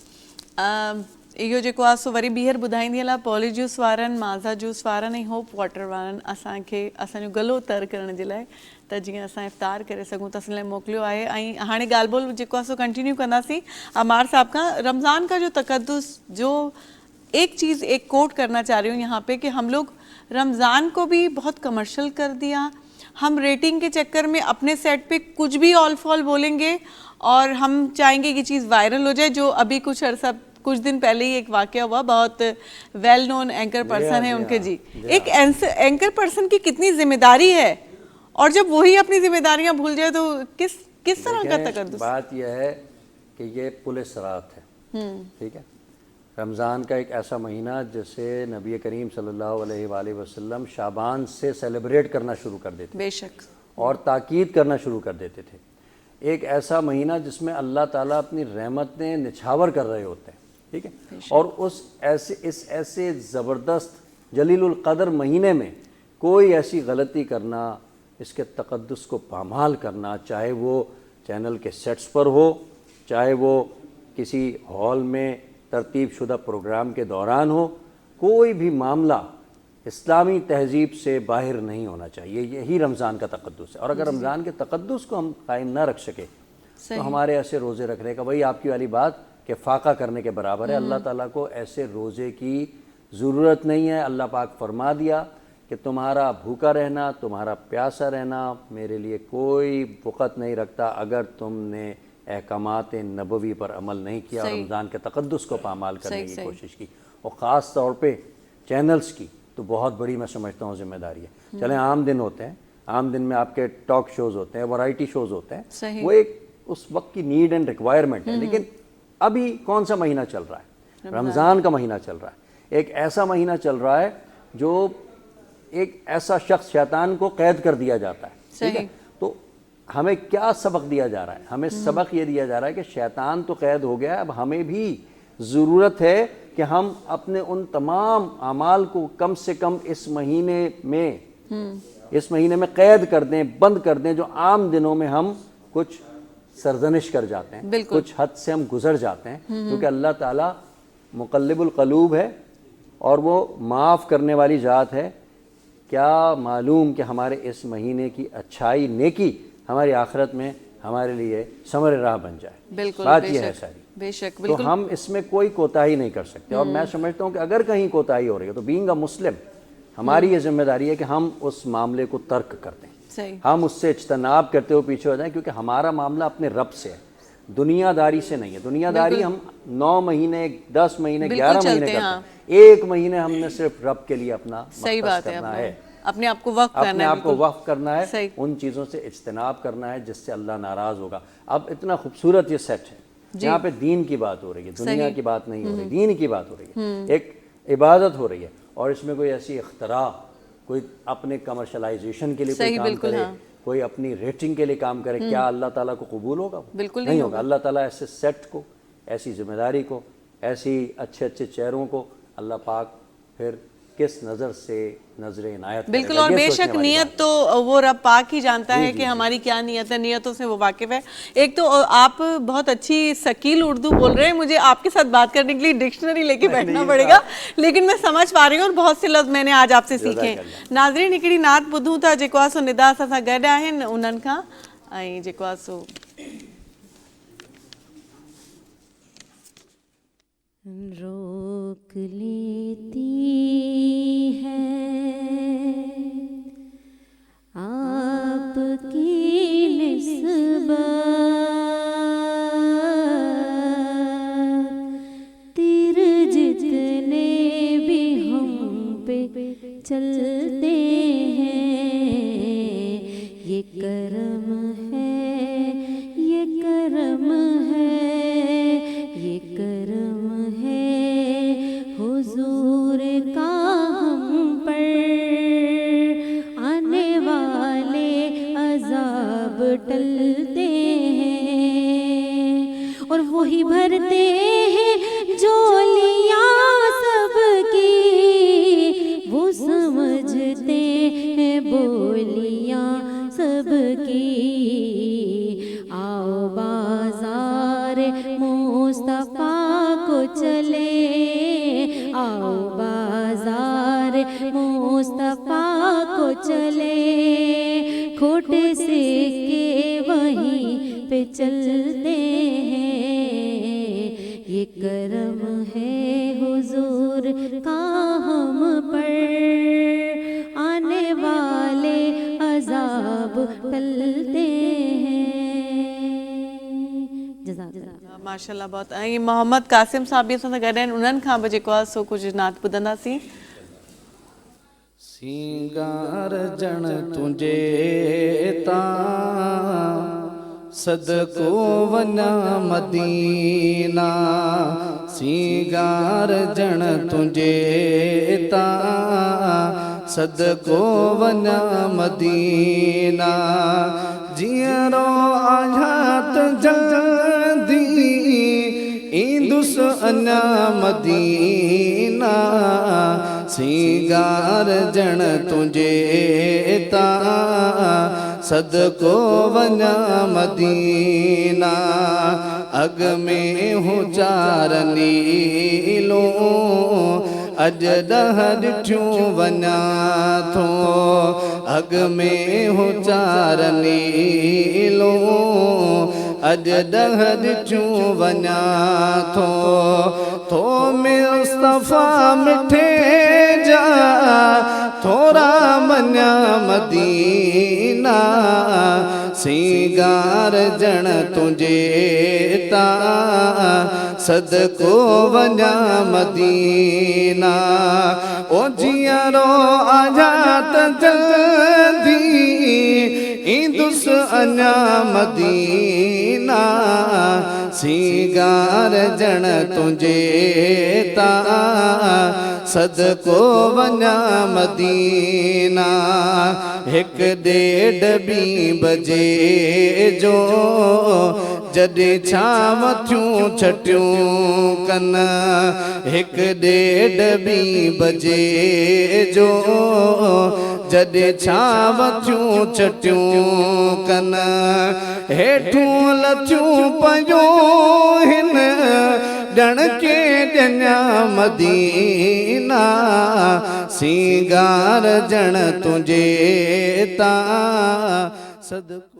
इहो जेको आहे सो वरी ॿीहर ॿुधाईंदी हलां. पॉली जूस वारनि, माज़ा जूस वारनि ऐं होप वाटर वारनि असांखे असांजो गलो तर करण जे लाइ, त जीअं असां इफ़्तार करे सघूं त असां लाइ मोकिलियो आहे. ऐं हाणे ॻाल्हि ॿोल जेको आहे सो कंटिन्यू कंदासीं अमार साहब खां. रमज़ान का जो तक़द्दुस, जो एक चीज़ एक कोट करना चाह रही हूँ यहाँ पे कि हम लोग रमज़ान को भी बहुत कमर्शियल कर दिया. हम रेटिंग के चक्कर में अपने सेट पे कुछ भी ऑल फॉल बोलेंगे और हम चाहेंगे कि चीज़ वायरल हो जाए. जो अभी कुछ दिन पहले ही एक वाक़या हुआ, बहुत वेल नोन एंकर पर्सन है उनके. जी, एक एंकर पर्सन की कितनी जिम्मेदारी है, और जब वही अपनी जिम्मेदारियां भूल जाए तो किस तरह का तकद्दुस. बात यह है कि ये पुलिस रात है. ठीक है. रमज़ान का एक ऐसा महीना जिसे नबी करीम सल्लल्लाहु अलैहि वसल्लम शाबान से सेलिब्रेट करना शुरू कर देते. बेशक. اور تاکید کرنا شروع کر دیتے تھے. ایک ایسا مہینہ جس میں اللہ تعالیٰ اپنی رحمتیں نچھاور کر رہے ہوتے ہیں, ٹھیک ہے, اور اس ایسے زبردست جلیل القدر مہینے میں کوئی ایسی غلطی کرنا, اس کے تقدس کو پامال کرنا, چاہے وہ چینل کے سیٹس پر ہو, چاہے وہ کسی ہال میں ترتیب شدہ پروگرام کے دوران ہو, کوئی بھی معاملہ اسلامی تہذیب سے باہر نہیں ہونا چاہیے. یہی رمضان کا تقدس ہے. اور اگر رمضان کے تقدس کو ہم قائم نہ رکھ سکے تو ہمارے ایسے روزے رکھنے کا, وہی آپ کی والی بات کہ فاقہ کرنے کے برابر ہے. اللہ تعالیٰ کو ایسے روزے کی ضرورت نہیں ہے. اللہ پاک فرما دیا کہ تمہارا بھوکا رہنا, تمہارا پیاسا رہنا میرے لیے کوئی وقت نہیں رکھتا اگر تم نے احکامات نبوی پر عمل نہیں کیا اور رمضان کے تقدس کو پامال کرنے کی کوشش کی. اور خاص طور پہ چینلز کی تو بہت بڑی میں سمجھتا ہوں ذمہ داری ہے. چلیں عام دن ہوتے ہیں, عام دن میں آپ کے ٹاک شوز ہوتے ہیں, ورائٹی شوز ہوتے ہیں, وہ ایک اس وقت کی نیڈ اینڈ ریکوائرمنٹ ہے. لیکن ابھی کون سا مہینہ چل رہا ہے؟ رمضان کا مہینہ چل رہا ہے. ایک ایسا مہینہ چل رہا ہے جو ایک ایسا شخص شیطان کو قید کر دیا جاتا ہے, ٹھیک ہے. تو ہمیں کیا سبق دیا جا رہا ہے؟ ہمیں سبق یہ دیا جا رہا ہے کہ شیطان تو قید ہو گیا ہے, اب ہمیں بھی ضرورت ہے کہ ہم اپنے ان تمام اعمال کو کم سے کم اس مہینے میں قید کر دیں, بند کر دیں, جو عام دنوں میں ہم کچھ سرزنش کر جاتے ہیں, کچھ حد سے ہم گزر جاتے ہیں. کیونکہ اللہ تعالیٰ مقلب القلوب ہے اور وہ معاف کرنے والی ذات ہے. کیا معلوم کہ ہمارے اس مہینے کی اچھائی نیکی ہماری آخرت میں ہمارے لیے ثمر راہ بن جائے. بات یہ ہے ساری. بے شک, تو ہم اس میں کوئی کوتاہی نہیں کر سکتے. اور میں سمجھتا ہوں کہ اگر کہیں کوتاہی ہو رہی ہے تو بینگ اے مسلم ہماری یہ ذمہ داری ہے کہ ہم اس معاملے کو ترک کر دیں, ہم اس سے اجتناب کرتے ہوئے پیچھے ہو جائیں. کیونکہ ہمارا معاملہ اپنے رب سے ہے, دنیا داری سے نہیں ہے. دنیا داری ہم 9 مہینے 10 مہینے 11 مہینے کرتے ہیں, ایک مہینے ہم نے صرف رب کے لیے اپنا مختص کرنا ہے, اپنے آپ کو وقف کرنا ہے, ان چیزوں سے اجتناب کرنا ہے جس سے اللہ ناراض ہوگا. اب اتنا خوبصورت یہ سیٹ ہے, یہاں پہ دین کی بات ہو رہی ہے, دنیا کی بات نہیں ہو رہی, دین کی بات ہو رہی ہے, ایک عبادت ہو رہی ہے. اور اس میں کوئی ایسی اختراع, کوئی اپنے کمرشلائزیشن کے لیے کوئی کام کرے, کوئی اپنی ریٹنگ کے لیے کام کرے, کیا اللہ تعالیٰ کو قبول ہوگا؟ بالکل نہیں ہوگا. اللہ تعالیٰ ایسے سیٹ کو, ایسی ذمہ داری کو, ایسی اچھے چہروں کو اللہ پاک پھر کس نظر سے نظر عنایت. بالکل, اور بے شک نیت تو وہ رب پاک ہی جانتا ہے کہ ہماری کیا نیت ہے, نیتوں سے وہ واقف ہے. ایک تو آپ بہت اچھی ثقیل اردو بول رہے ہیں, مجھے آپ کے ساتھ بات کرنے کے لیے ڈکشنری لے کے بیٹھنا پڑے گا, لیکن میں سمجھ پا رہی ہوں اور بہت سے لفظ میں نے آج آپ سے سیکھے ہیں. ناظرین, हिकिड़ी नात ॿुधूं था जेको आहे सो निदा सां गॾु आहिनि उन्हनि खां, ऐं जेको आहे सो रोक लेती है आपकी निस्बत तीर जितने भी हम पे चलते हैं, ये करम है, ये करम है, ये करम हुजूर का हम पर, आने वाले अजाब टलते हैं और वही भरते हैं झोलियां सबकी, वो समझते हैं बोलियां सबकी. आओ बाजार मुस्तफा को चले, आओ बाजार मुस्तफा को चले, खोटे से के वहीं पे चलते हैं, ये करम है हुजूर का हम पर, आने वाले अजाब टलते हैं. माशाल्लाह बहुत. ऐं मोहम्मद कासिम साहब बि असां सां गॾु आहिनि, उन्हनि खां बि जेको आहे सो कुझु नात ॿुधंदासीं. सिंगार जण तुंहिंजे तां सदको वञा मदीना, सिंगार जण तुंहिंजे तां सदको वञा मदीना जीअरो आयात जल्दी ईंदुस अञा मदीना सिंगार जण तुंहिंजे तां सदको वञा मदीना अग में हो चार नीलो अज ॾह ॾिठियूं वञा थो अग में हो चार नीलो अज ॾह ॾिठियूं वञा थो मुस्तफ़ा मिठे जा थोरा मञा मदीना सिंगार जण तुंहिंजे तां सदको वञा मदीना ओ जीअरो आजात जल्दी ईंदुस अञा मदीना सिंगार जण तुंहिंजे तां सदको वञा मदीना हिकु ॾेढ ॿी बजे जो जॾहिं छांव थियूं छटियूं कन हिकु ॾेढ ॿी बजे जो जॾहिं छांव थियूं छटियूं कन हेठूं लथियूं पयूं हिन ॼण के ॼञा मदीना सिंगार जण तुंहिंजे तां सदको